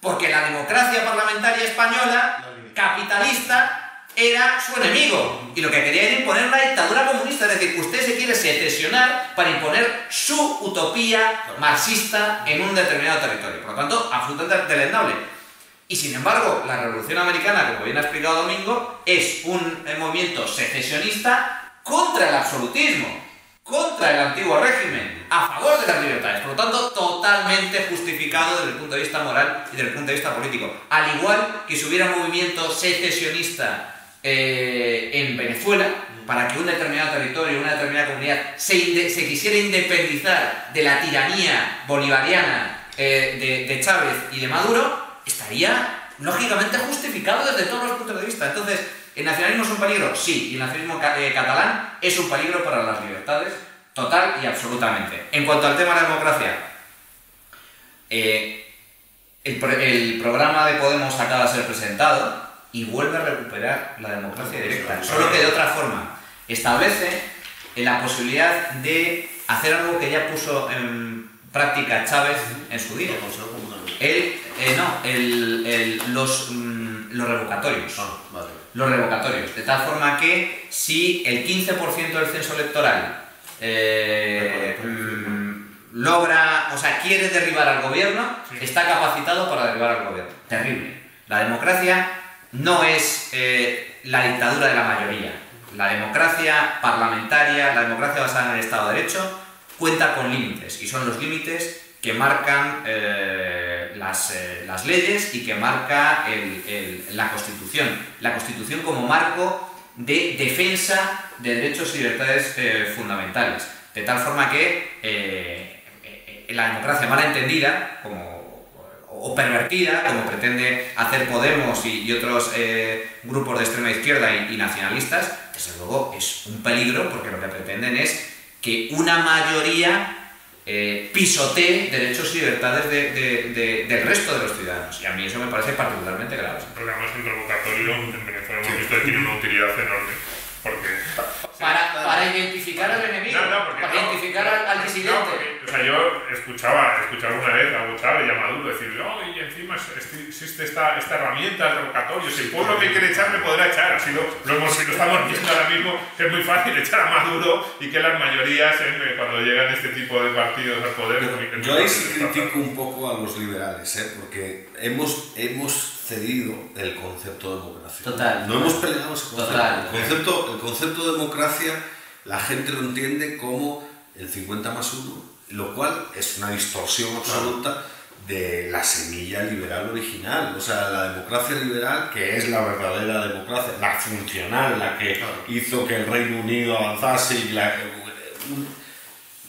S3: porque la democracia parlamentaria española, capitalista, era su enemigo y lo que quería era imponer una dictadura comunista, es decir, usted se quiere secesionar para imponer su utopía marxista en un determinado territorio, por lo tanto, absolutamente deleznable. Y sin embargo, la Revolución Americana, como bien ha explicado Domingo, es un movimiento secesionista contra el absolutismo, contra el antiguo régimen, a favor de las libertades, por lo tanto, totalmente justificado desde el punto de vista moral y desde el punto de vista político. Al igual que si hubiera un movimiento secesionista en Venezuela, para que un determinado territorio, una determinada comunidad se quisiera independizar de la tiranía bolivariana de Chávez y de Maduro, estaría lógicamente justificado desde todos los puntos de vista. Entonces, ¿el nacionalismo es un peligro? Sí, y el nacionalismo catalán es un peligro para las libertades, total y absolutamente. En cuanto al tema de la democracia, el programa de Podemos acaba de ser presentado y vuelve a recuperar la democracia directa, solo que de otra forma. Establece la posibilidad de hacer algo que ya puso en práctica Chávez en su día. Los revocatorios.
S4: Vale.
S3: Los revocatorios. De tal forma que si el 15% del censo electoral logra, o sea, quiere derribar al gobierno, está capacitado para derribar al gobierno. Terrible. La democracia no es la dictadura de la mayoría. La democracia parlamentaria, la democracia basada en el Estado de Derecho, cuenta con límites, y son los límites que marcan las leyes y que marca la Constitución. La Constitución como marco de defensa de derechos y libertades fundamentales. De tal forma que la democracia mal entendida o pervertida, como pretende hacer Podemos y otros grupos de extrema izquierda y nacionalistas, desde luego es un peligro, porque lo que pretenden es que una mayoría pisotee derechos y libertades del resto de los ciudadanos. Y a mí eso me parece particularmente grave.
S1: Además, el revocatorio en Venezuela hemos visto que tiene una utilidad enorme. Porque
S3: para identificar al enemigo, para identificar al disidente.
S1: O sea, yo escuchaba una vez a Chávez y a Maduro decir, y encima existe esta herramienta de revocatorio, si el pueblo que quiere echar me podrá echar. Así lo estamos viendo ahora mismo, que es muy fácil echar a Maduro y que las mayorías, cuando llegan este tipo de partidos al poder...
S2: Yo ahí sí critico un poco a los liberales, porque hemos cedido el concepto de democracia.
S3: Total.
S2: No hemos peleado ese concepto.
S3: Total.
S2: El concepto de democracia, la gente lo entiende como el 50+1, lo cual es una distorsión absoluta de la semilla liberal original. O sea, la democracia liberal, que es la verdadera democracia, la funcional, la que hizo que el Reino Unido avanzase y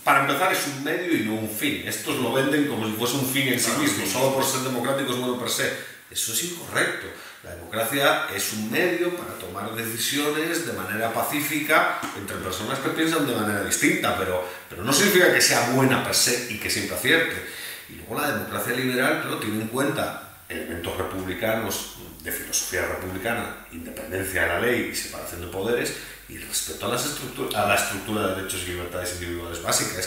S2: para empezar, es un medio y no un fin. Estos lo venden como si fuese un fin en sí mismo. Solo por ser democrático es bueno per se. Eso es incorrecto. La democracia es un medio para tomar decisiones de manera pacífica entre personas que piensan de manera distinta, pero no significa que sea buena per se y que siempre acierte. Y luego la democracia liberal, claro, tiene en cuenta elementos republicanos, de filosofía republicana, independencia de la ley y separación de poderes, y respeto a la estructura de derechos y libertades individuales básicas.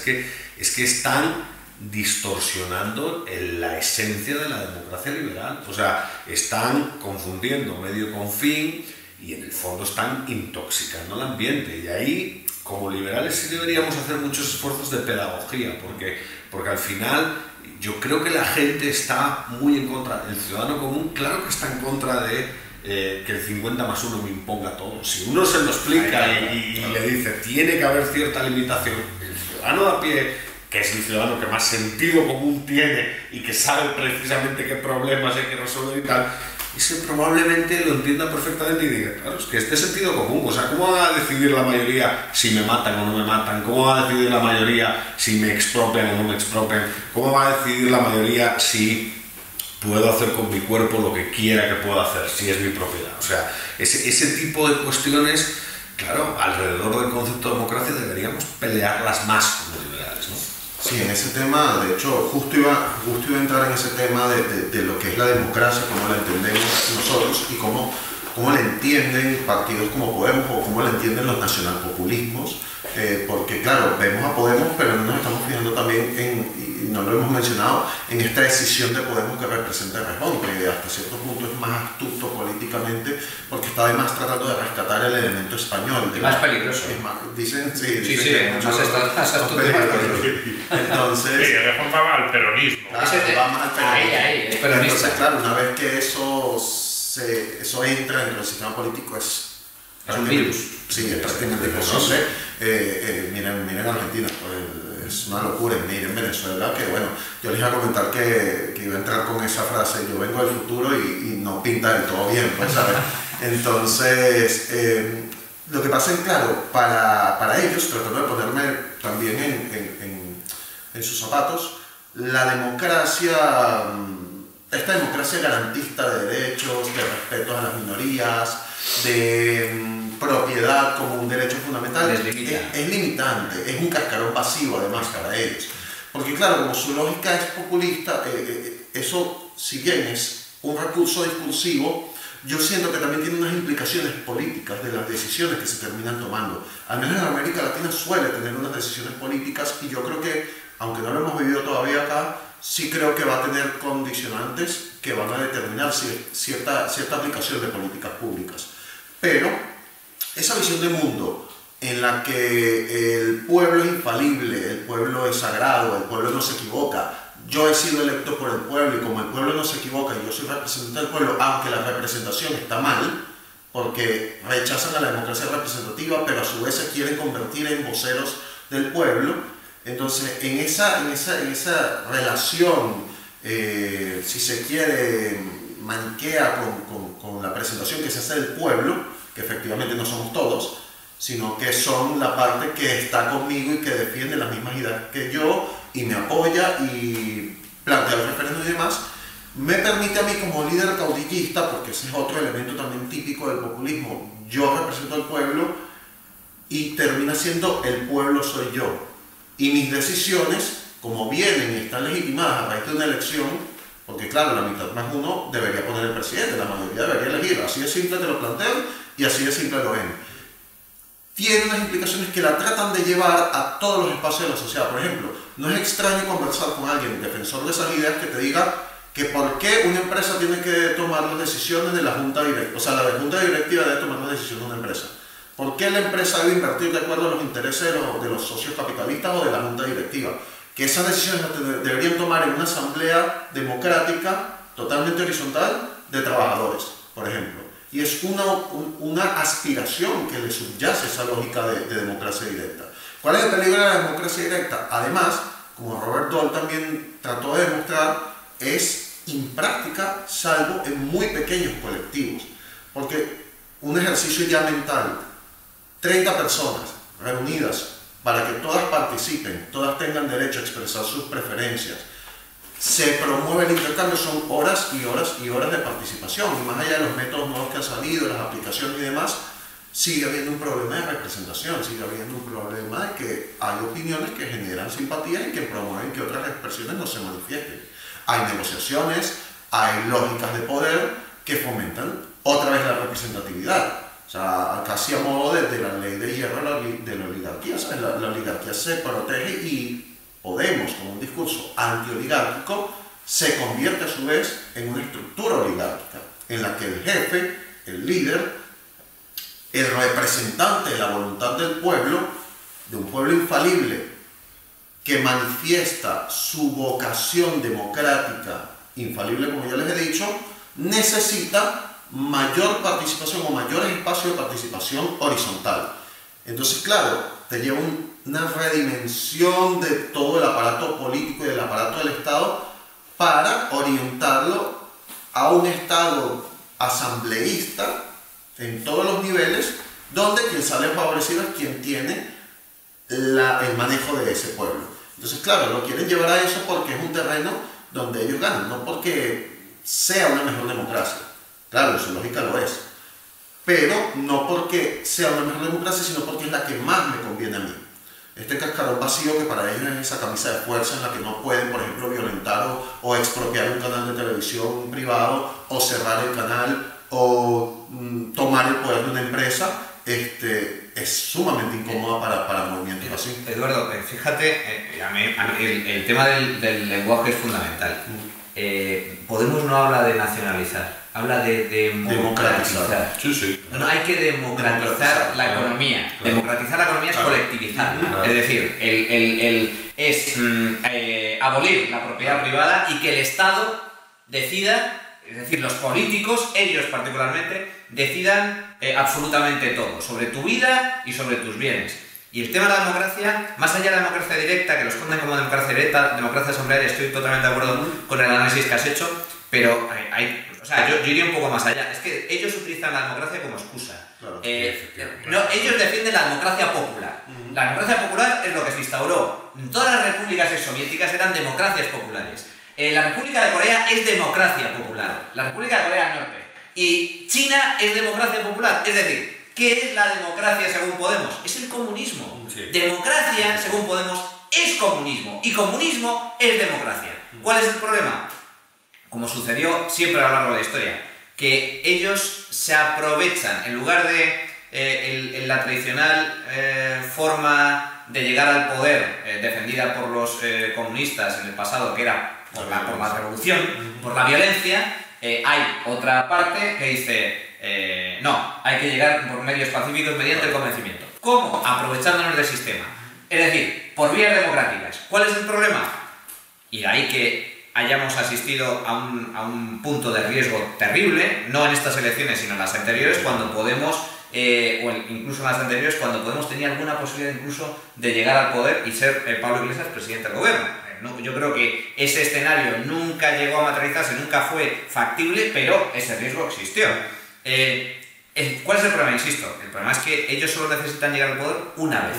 S2: Es que están distorsionando la esencia de la democracia liberal. O sea, están confundiendo medio con fin y en el fondo están intoxicando el ambiente. Y ahí, como liberales, sí deberíamos hacer muchos esfuerzos de pedagogía, porque al final yo creo que la gente está muy en contra. El ciudadano común, claro que está en contra de que el 50+1 me imponga todo. Si uno se lo explica y le dice tiene que haber cierta limitación, el ciudadano de a pie, que es el ciudadano que más sentido común tiene y que sabe precisamente qué problemas hay que resolver y tal, ese probablemente lo entienda perfectamente y diga, claro, es que este sentido común, o sea, ¿cómo va a decidir la mayoría si me matan o no me matan? ¿Cómo va a decidir la mayoría si me expropian o no me expropian? ¿Cómo va a decidir la mayoría si puedo hacer con mi cuerpo lo que quiera que pueda hacer, si es mi propiedad? O sea, ese tipo de cuestiones, claro, alrededor del concepto de democracia deberíamos pelearlas más como liberales, ¿no?
S4: Sí, en ese tema, de hecho, justo iba a entrar en ese tema de lo que es la democracia, cómo la entendemos nosotros y cómo la entienden partidos como Podemos o cómo la entienden los nacionalpopulismos, porque claro, vemos a Podemos, pero no nos estamos fijando también y no lo hemos mencionado, en esta decisión de Podemos que representa Rejón, que hasta cierto punto es más astuto políticamente, porque está además tratando de rescatar el elemento español.
S3: Más peligroso.
S4: Dicen
S3: que además está más astuto.
S1: Sí,
S4: Entonces,
S1: Rejón va al peronismo.
S4: Claro, va más al peronismo.
S3: Es peronista.
S4: Entonces, claro, una vez que eso entra en el sistema político es
S3: un virus.
S4: Sí, es prácticamente imposible. Miren Argentina, pues, es una locura. Miren Venezuela, que bueno, yo les iba a comentar que iba a entrar con esa frase, yo vengo del futuro y no pinta del todo bien, pues, ¿sabes? Entonces, Lo que pasa es, claro, para ellos, tratando de ponerme también en sus zapatos, la democracia, esta democracia garantista de derechos, de respeto a las minorías, de propiedad como un derecho fundamental, es limitante, es un cascarón vacío además para ellos. Porque claro, como su lógica es populista, eso, si bien es un recurso discursivo, yo siento que también tiene unas implicaciones políticas de las decisiones que se terminan tomando. Al menos en América Latina suele tener unas decisiones políticas y yo creo que, aunque no lo hemos vivido todavía acá, sí creo que va a tener condicionantes que van a determinar cierta aplicación de políticas públicas. Pero esa visión de mundo en la que el pueblo es infalible, el pueblo es sagrado, el pueblo no se equivoca, yo he sido electo por el pueblo y como el pueblo no se equivoca y yo soy representante del pueblo, aunque la representación está mal, porque rechazan a la democracia representativa, pero a su vez se quieren convertir en voceros del pueblo. Entonces, en esa relación, si se quiere, maniquea con la presentación que se hace del pueblo, que efectivamente no somos todos, sino que son la parte que está conmigo y que defiende las mismas ideas que yo y me apoya y plantea el referéndum y demás, me permite a mí como líder caudillista, porque ese es otro elemento también típico del populismo, yo represento al pueblo y termina siendo el pueblo soy yo. Y mis decisiones, como vienen y están legitimadas a raíz de una elección, porque claro, la mitad más uno debería poner el presidente, la mayoría debería elegir, así de simple te lo planteo y así de simple lo ven. Tiene unas implicaciones que la tratan de llevar a todos los espacios de la sociedad. Por ejemplo, no es extraño conversar con alguien defensor de esas ideas que te diga que por qué una empresa tiene que tomar las decisiones de la junta directiva, o sea, la junta directiva debe tomar las decisiones de una empresa. ¿Por qué la empresa debe invertir de acuerdo a los intereses de los socios capitalistas o de la junta directiva? Que esas decisiones las deberían tomar en una asamblea democrática totalmente horizontal de trabajadores, por ejemplo. Y es una aspiración que le subyace esa lógica de democracia directa. ¿Cuál es el peligro de la democracia directa? Además, como Robert Dahl también trató de demostrar, es impráctica salvo en muy pequeños colectivos. Porque un ejercicio ya mental, 30 personas reunidas para que todas participen, todas tengan derecho a expresar sus preferencias, se promueve el intercambio, son horas y horas y horas de participación, y más allá de los métodos nuevos que han salido, las aplicaciones y demás, sigue habiendo un problema de representación, sigue habiendo un problema de que hay opiniones que generan simpatía y que promueven que otras expresiones no se manifiesten. Hay negociaciones, hay lógicas de poder que fomentan otra vez la representatividad. O sea, casi a modo de la ley de hierro de la oligarquía, ¿sabes? La oligarquía se protege y Podemos, con un discurso antioligárquico, se convierte a su vez en una estructura oligárquica, en la que el jefe, el líder, el representante de la voluntad del pueblo, de un pueblo infalible, que manifiesta su vocación democrática, infalible como ya les he dicho, necesita mayor participación o mayores espacios de participación horizontal. Entonces, claro, te lleva una redimensión de todo el aparato político y del aparato del Estado para orientarlo a un Estado asambleísta en todos los niveles, donde quien sale favorecido es quien tiene el manejo de ese pueblo. Entonces, claro, lo quieren llevar a eso porque es un terreno donde ellos ganan, no porque sea una mejor democracia. Claro, en su lógica lo es. Pero no porque sea una mejor democracia, sino porque es la que más me conviene a mí. Este cascarón vacío que para ellos es esa camisa de fuerza en la que no pueden, por ejemplo, violentar o expropiar un canal de televisión privado, o cerrar el canal, o tomar el poder de una empresa, es sumamente incómoda para movimientos así.
S3: Eduardo, fíjate, el tema del lenguaje es fundamental. Podemos no habla de nacionalizar, habla de democratizar.
S2: Sí, sí.
S3: No hay que democratizar la economía. Claro. Democratizar la economía es colectivizarla. Claro. Es decir, es abolir la propiedad privada y que el Estado decida, es decir, los políticos, ellos particularmente, decidan absolutamente todo sobre tu vida y sobre tus bienes. Y el tema de la democracia, más allá de la democracia directa, que lo esconden como democracia directa, democracia asamblearia, estoy totalmente de acuerdo con el análisis que has hecho, pero yo iría un poco más allá. Es que ellos utilizan la democracia como excusa. Claro. ellos defienden la democracia popular. La democracia popular es lo que se instauró. Todas las repúblicas exsoviéticas eran democracias populares. La República de Corea es democracia popular. La República de Corea del Norte. Y China es democracia popular. Es decir, ¿qué es la democracia según Podemos? Es el comunismo.
S2: Sí.
S3: Democracia, según Podemos, es comunismo. Y comunismo es democracia. ¿Cuál es el problema? Como sucedió siempre a lo largo de la historia, que ellos se aprovechan, en lugar de la tradicional forma de llegar al poder defendida por los comunistas en el pasado, que era por la revolución, por la violencia, hay otra parte que dice no, hay que llegar por medios pacíficos mediante el convencimiento. ¿Cómo? Aprovechándonos del sistema. Es decir, por vías democráticas. ¿Cuál es el problema? Y de ahí que hayamos asistido a un punto de riesgo terrible, no en estas elecciones sino en las anteriores, cuando Podemos, o incluso en las anteriores, cuando Podemos tenía alguna posibilidad incluso de llegar al poder y ser Pablo Iglesias presidente del gobierno. Yo creo que ese escenario nunca llegó a materializarse, nunca fue factible, pero ese riesgo existió. ¿Cuál es el problema? Insisto, el problema es que ellos solo necesitan llegar al poder una vez.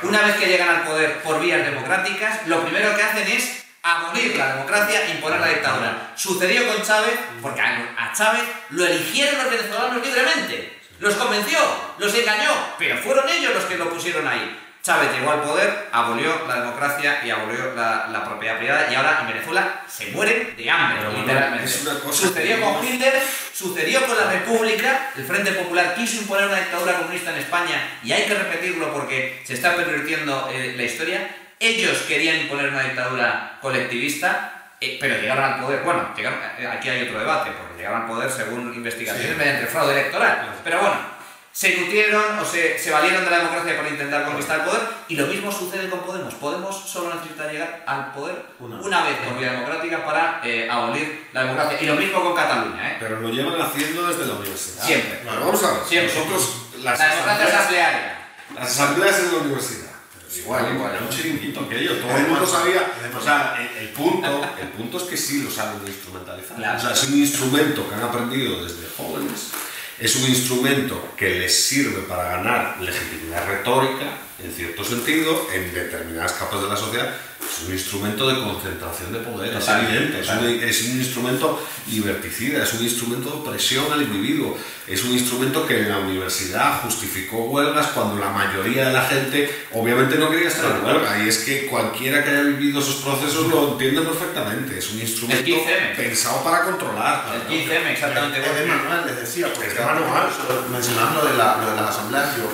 S3: Una vez que llegan al poder por vías democráticas, lo primero que hacen es abolir la democracia e imponer la dictadura. Sucedió con Chávez, porque a Chávez lo eligieron los venezolanos libremente. Los convenció, los engañó, pero fueron ellos los que lo pusieron ahí. Chávez llegó al poder, abolió la democracia y abolió la propiedad privada, y ahora en Venezuela se mueren de hambre, literalmente. Sucedió con Hitler, sucedió con la República. El Frente Popular quiso imponer una dictadura comunista en España, y hay que repetirlo porque se está pervirtiendo la historia. Ellos querían imponer una dictadura colectivista, pero llegaron al poder. Bueno, aquí hay otro debate, porque llegaron al poder según investigaciones mediante fraude electoral. Pero bueno, se nutrieron o se valieron de la democracia para intentar conquistar el poder, y lo mismo sucede con Podemos. Podemos solo necesita llegar al poder una vez por vía democrática para abolir la democracia. Y lo mismo con Cataluña, ¿eh?
S2: Pero lo llevan haciendo desde la universidad.
S3: Siempre.
S2: Bueno, vamos a ver.
S3: Siempre.
S2: Nosotros,
S3: La democracia es asamblearia.
S2: Las asambleas en la universidad. Igual, era un chiringuito aquello, todo el mundo sabía. O sea, el punto es que sí lo saben instrumentalizar.
S3: Claro.
S2: O sea, es un instrumento que han aprendido desde jóvenes, es un instrumento que les sirve para ganar legitimidad retórica, en cierto sentido, en determinadas capas de la sociedad. Es un instrumento de concentración de poder, es evidente, es un instrumento liberticida, es un instrumento de opresión al individuo, es un instrumento que en la universidad justificó huelgas cuando la mayoría de la gente obviamente no quería estar en huelga, y es que cualquiera que haya vivido esos procesos lo entiende perfectamente. Es un instrumento pensado para controlar.
S3: El 15M, exactamente.
S4: Es de manual, les decía, porque
S2: es de manual.
S4: mencionabas lo de las asambleas. Yo,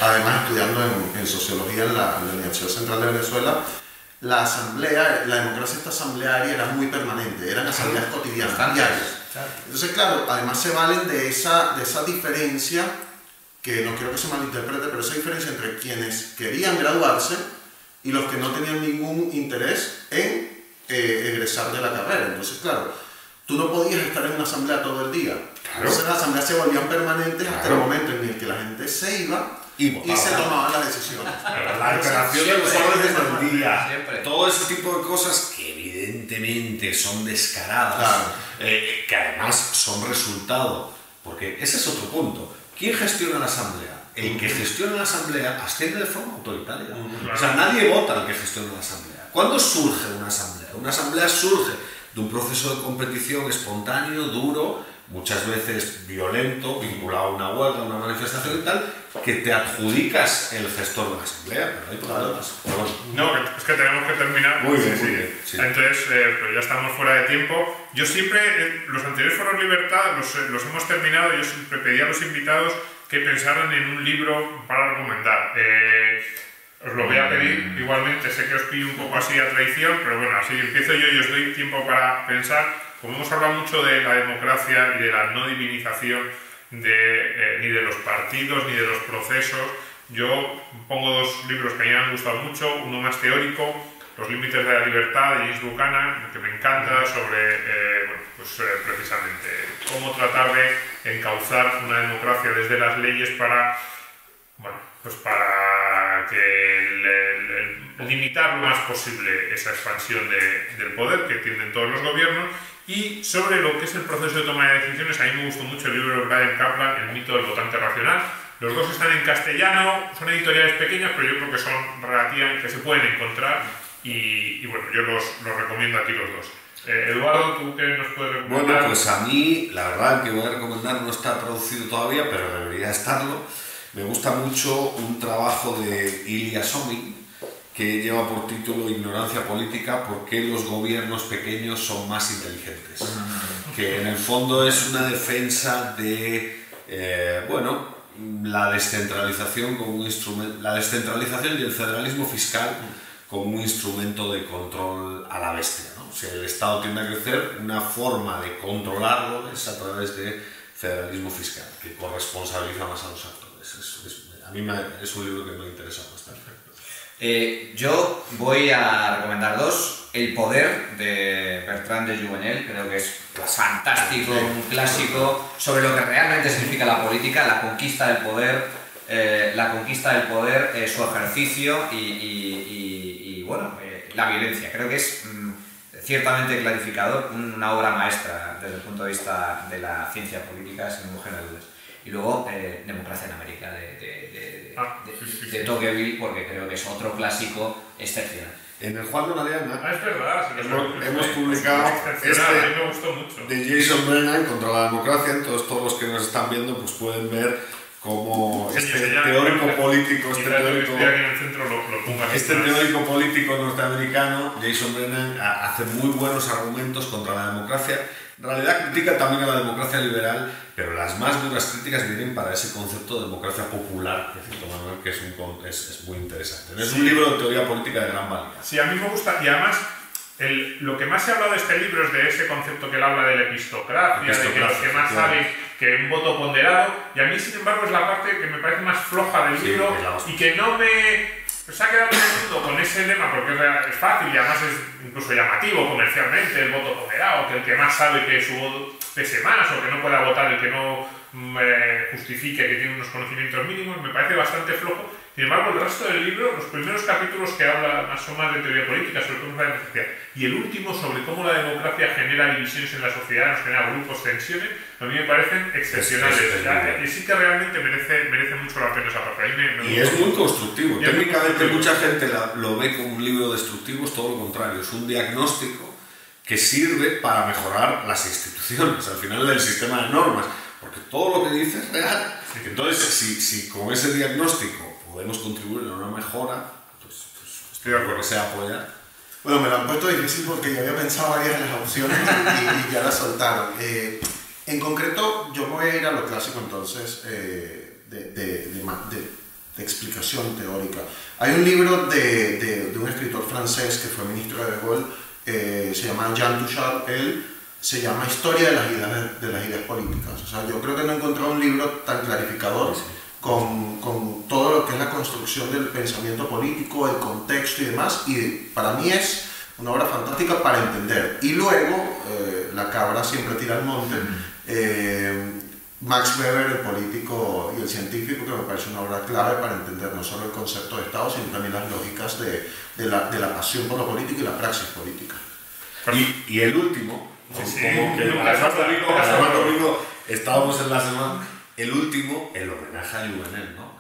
S4: además, estudiando en sociología en la Universidad Central de Venezuela, la asamblea, la democracia esta asamblearia era muy permanente, eran asambleas cotidianas, diarias. Entonces, claro, además se valen de esa diferencia, que no quiero que se malinterprete, pero esa diferencia entre quienes querían graduarse y los que no tenían ningún interés en egresar de la carrera. Entonces, claro, tú no podías estar en una asamblea todo el día. Entonces las asambleas se volvían permanentes hasta el momento en el que la gente se iba y se tomaban las decisiones.
S2: La alteración de los órdenes del día,
S3: Siempre.
S2: todo ese tipo de cosas que evidentemente son descaradas, que además son resultado, porque ese es otro punto. ¿Quién gestiona la asamblea? El que gestiona la asamblea asciende de forma autoritaria. O sea, nadie vota al que gestiona la asamblea. ¿Cuándo surge una asamblea? Una asamblea surge de un proceso de competición espontáneo, duro, muchas veces violento, vinculado a una huelga, a una manifestación y tal, que te adjudicas el gestor de la asamblea, pero hay problemas.
S1: No, es que tenemos que terminar.
S2: Muy bien. Sí.
S1: Entonces, pues ya estamos fuera de tiempo. Yo siempre, los anteriores Foros Libertad los hemos terminado. Yo siempre pedía a los invitados que pensaran en un libro para recomendar. Os lo voy a pedir igualmente, sé que os pido un poco así a traición, pero bueno, así empiezo yo y os doy tiempo para pensar. Como hemos hablado mucho de la democracia y de la no divinización ni de los partidos ni de los procesos, yo pongo dos libros que a mí me han gustado mucho. Uno más teórico, Los límites de la libertad, de James Buchanan, que me encanta, sobre precisamente cómo tratar de encauzar una democracia desde las leyes para limitar lo más posible esa expansión del poder que tienen todos los gobiernos. Y sobre lo que es el proceso de toma de decisiones, a mí me gustó mucho el libro de Bryan Caplan, El mito del votante racional, Los dos están en castellano, son editoriales pequeñas, pero yo creo que son relativamente, que se pueden encontrar y bueno, yo los recomiendo aquí los dos. Eduardo, ¿tú qué nos puedes recomendar?
S2: Bueno, pues a mí, la verdad, el que voy a recomendar no está traducido todavía, pero debería estarlo. Me gusta mucho un trabajo de Ilya Somin, que lleva por título Ignorancia política, ¿por qué los gobiernos pequeños son más inteligentes? Que en el fondo es una defensa de, la descentralización como un instrumento, la descentralización y el federalismo fiscal como un instrumento de control a la bestia, ¿no? Si el Estado tiende a crecer, una forma de controlarlo es a través de federalismo fiscal, que corresponsabiliza más a los actores. A mí es un libro que me interesa bastante.
S3: Yo voy a recomendar dos. El poder, de Bertrand de Jouvenel, creo que es fantástico, un clásico sobre lo que realmente significa la política, la conquista del poder, su ejercicio y la violencia. Creo que es ciertamente clarificador, una obra maestra desde el punto de vista de la ciencia política, sin ningún género de dudas. Y luego Democracia en América, de Tocqueville, porque creo que es otro clásico excepcional.
S2: En el Juan de Mariana
S1: es verdad,
S2: hemos publicado
S1: a mí me gustó mucho.
S2: De Jason Brennan contra la democracia. Entonces todos los que nos están viendo pues pueden ver cómo teórico político norteamericano, Jason Brennan, hace muy buenos argumentos contra la democracia. En realidad critica también a la democracia liberal, pero las más duras críticas vienen para ese concepto de democracia popular, que es muy interesante. Es un libro de teoría política de gran valía.
S1: Sí, a mí me gusta, y además lo que más se ha hablado de este libro es de ese concepto que él habla de la epistocracia, de que los que más saben, que un voto ponderado, y a mí sin embargo es la parte que me parece más floja del libro y que no me... se ha quedado en el mundo con ese lema porque es fácil y además es incluso llamativo comercialmente, el voto ponderado, que el que más sabe que su voto pese más o que no pueda votar el que no justifique que tiene unos conocimientos mínimos, me parece bastante flojo. Sin embargo, el resto del libro, los primeros capítulos que hablan son más de teoría política, sobre cómo es la democracia, y el último sobre cómo la democracia genera divisiones en la sociedad, nos genera grupos, tensiones, a mí me parecen excepcionales. Y sí que realmente merece mucho la pena esa parte.
S2: Y es muy constructivo. Técnicamente mucha gente lo ve como un libro destructivo, es todo lo contrario. Es un diagnóstico que sirve para mejorar las instituciones, al final del sistema de normas, porque todo lo que dice es real. Entonces, si con ese diagnóstico podemos contribuir a una mejora, pues estoy de acuerdo que sea apoyar.
S4: Bueno, me lo han puesto difícil porque yo había pensado varias de las opciones y ya las soltaron. En concreto, yo voy a ir a lo clásico entonces de explicación teórica. Hay un libro de un escritor francés que fue ministro de Gaulle, se llama Jean Touchard, se llama Historia de las ideas políticas. O sea, yo creo que no he encontrado un libro tan clarificador con todo lo que es la construcción del pensamiento político, el contexto y demás, y para mí es una obra fantástica para entender. Y luego, la cabra siempre tira al monte, Max Weber, el político y el científico, que me parece una obra clave para entender no solo el concepto de Estado, sino también las lógicas de la pasión por lo político y la praxis política.
S2: Y el último, como que
S1: además
S2: domingo estábamos en la semana, el último, el homenaje a Jouvenel, ¿no?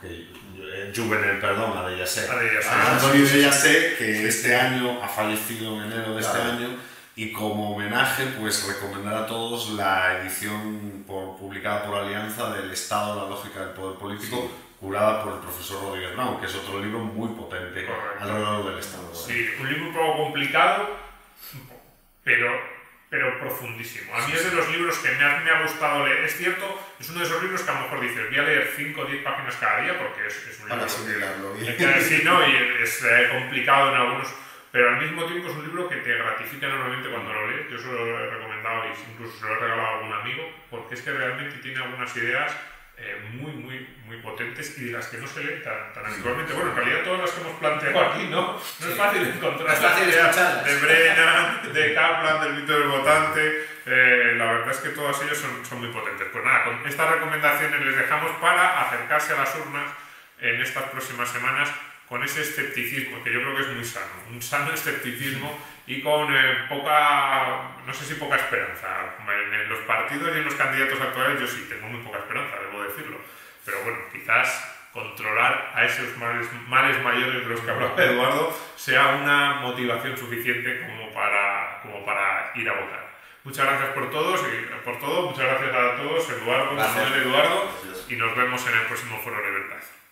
S2: A de Yasset. Antonio de Yasset, que este año ha fallecido en enero de este año, y como homenaje, pues recomendar a todos la edición publicada por Alianza del Estado, la lógica del poder político, curada por el profesor Rodríguez Brown, que es otro libro muy potente alrededor del Estado.
S1: Sí, un libro un poco complicado, pero profundísimo. A mí es de los libros que me ha gustado leer. Es cierto, es uno de esos libros que a lo mejor dices, voy a leer 5 o 10 páginas cada día porque es un libro y es complicado en algunos, pero al mismo tiempo es un libro que te gratifica enormemente cuando lo lees. Yo se lo he recomendado e incluso se lo he regalado a algún amigo porque es que realmente tiene algunas ideas muy potentes y de las que no se leen tan habitualmente. Bueno, en realidad todas las que hemos planteado aquí no es fácil encontrar las ideas de Brennan, de Kaplan, del mito del votante. La verdad es que todas ellas son muy potentes. Pues nada, con estas recomendaciones les dejamos para acercarse a las urnas en estas próximas semanas con ese escepticismo, que yo creo que es muy sano, un sano escepticismo y con no sé si poca esperanza. En los partidos y en los candidatos actuales yo sí tengo muy poca esperanza, debo decirlo. pero bueno, quizás controlar a esos males mayores de los que hablaba Eduardo sea una motivación suficiente como para ir a votar. Muchas gracias por todo, muchas gracias a todos, Eduardo, y nos vemos en el próximo Foro Libertad.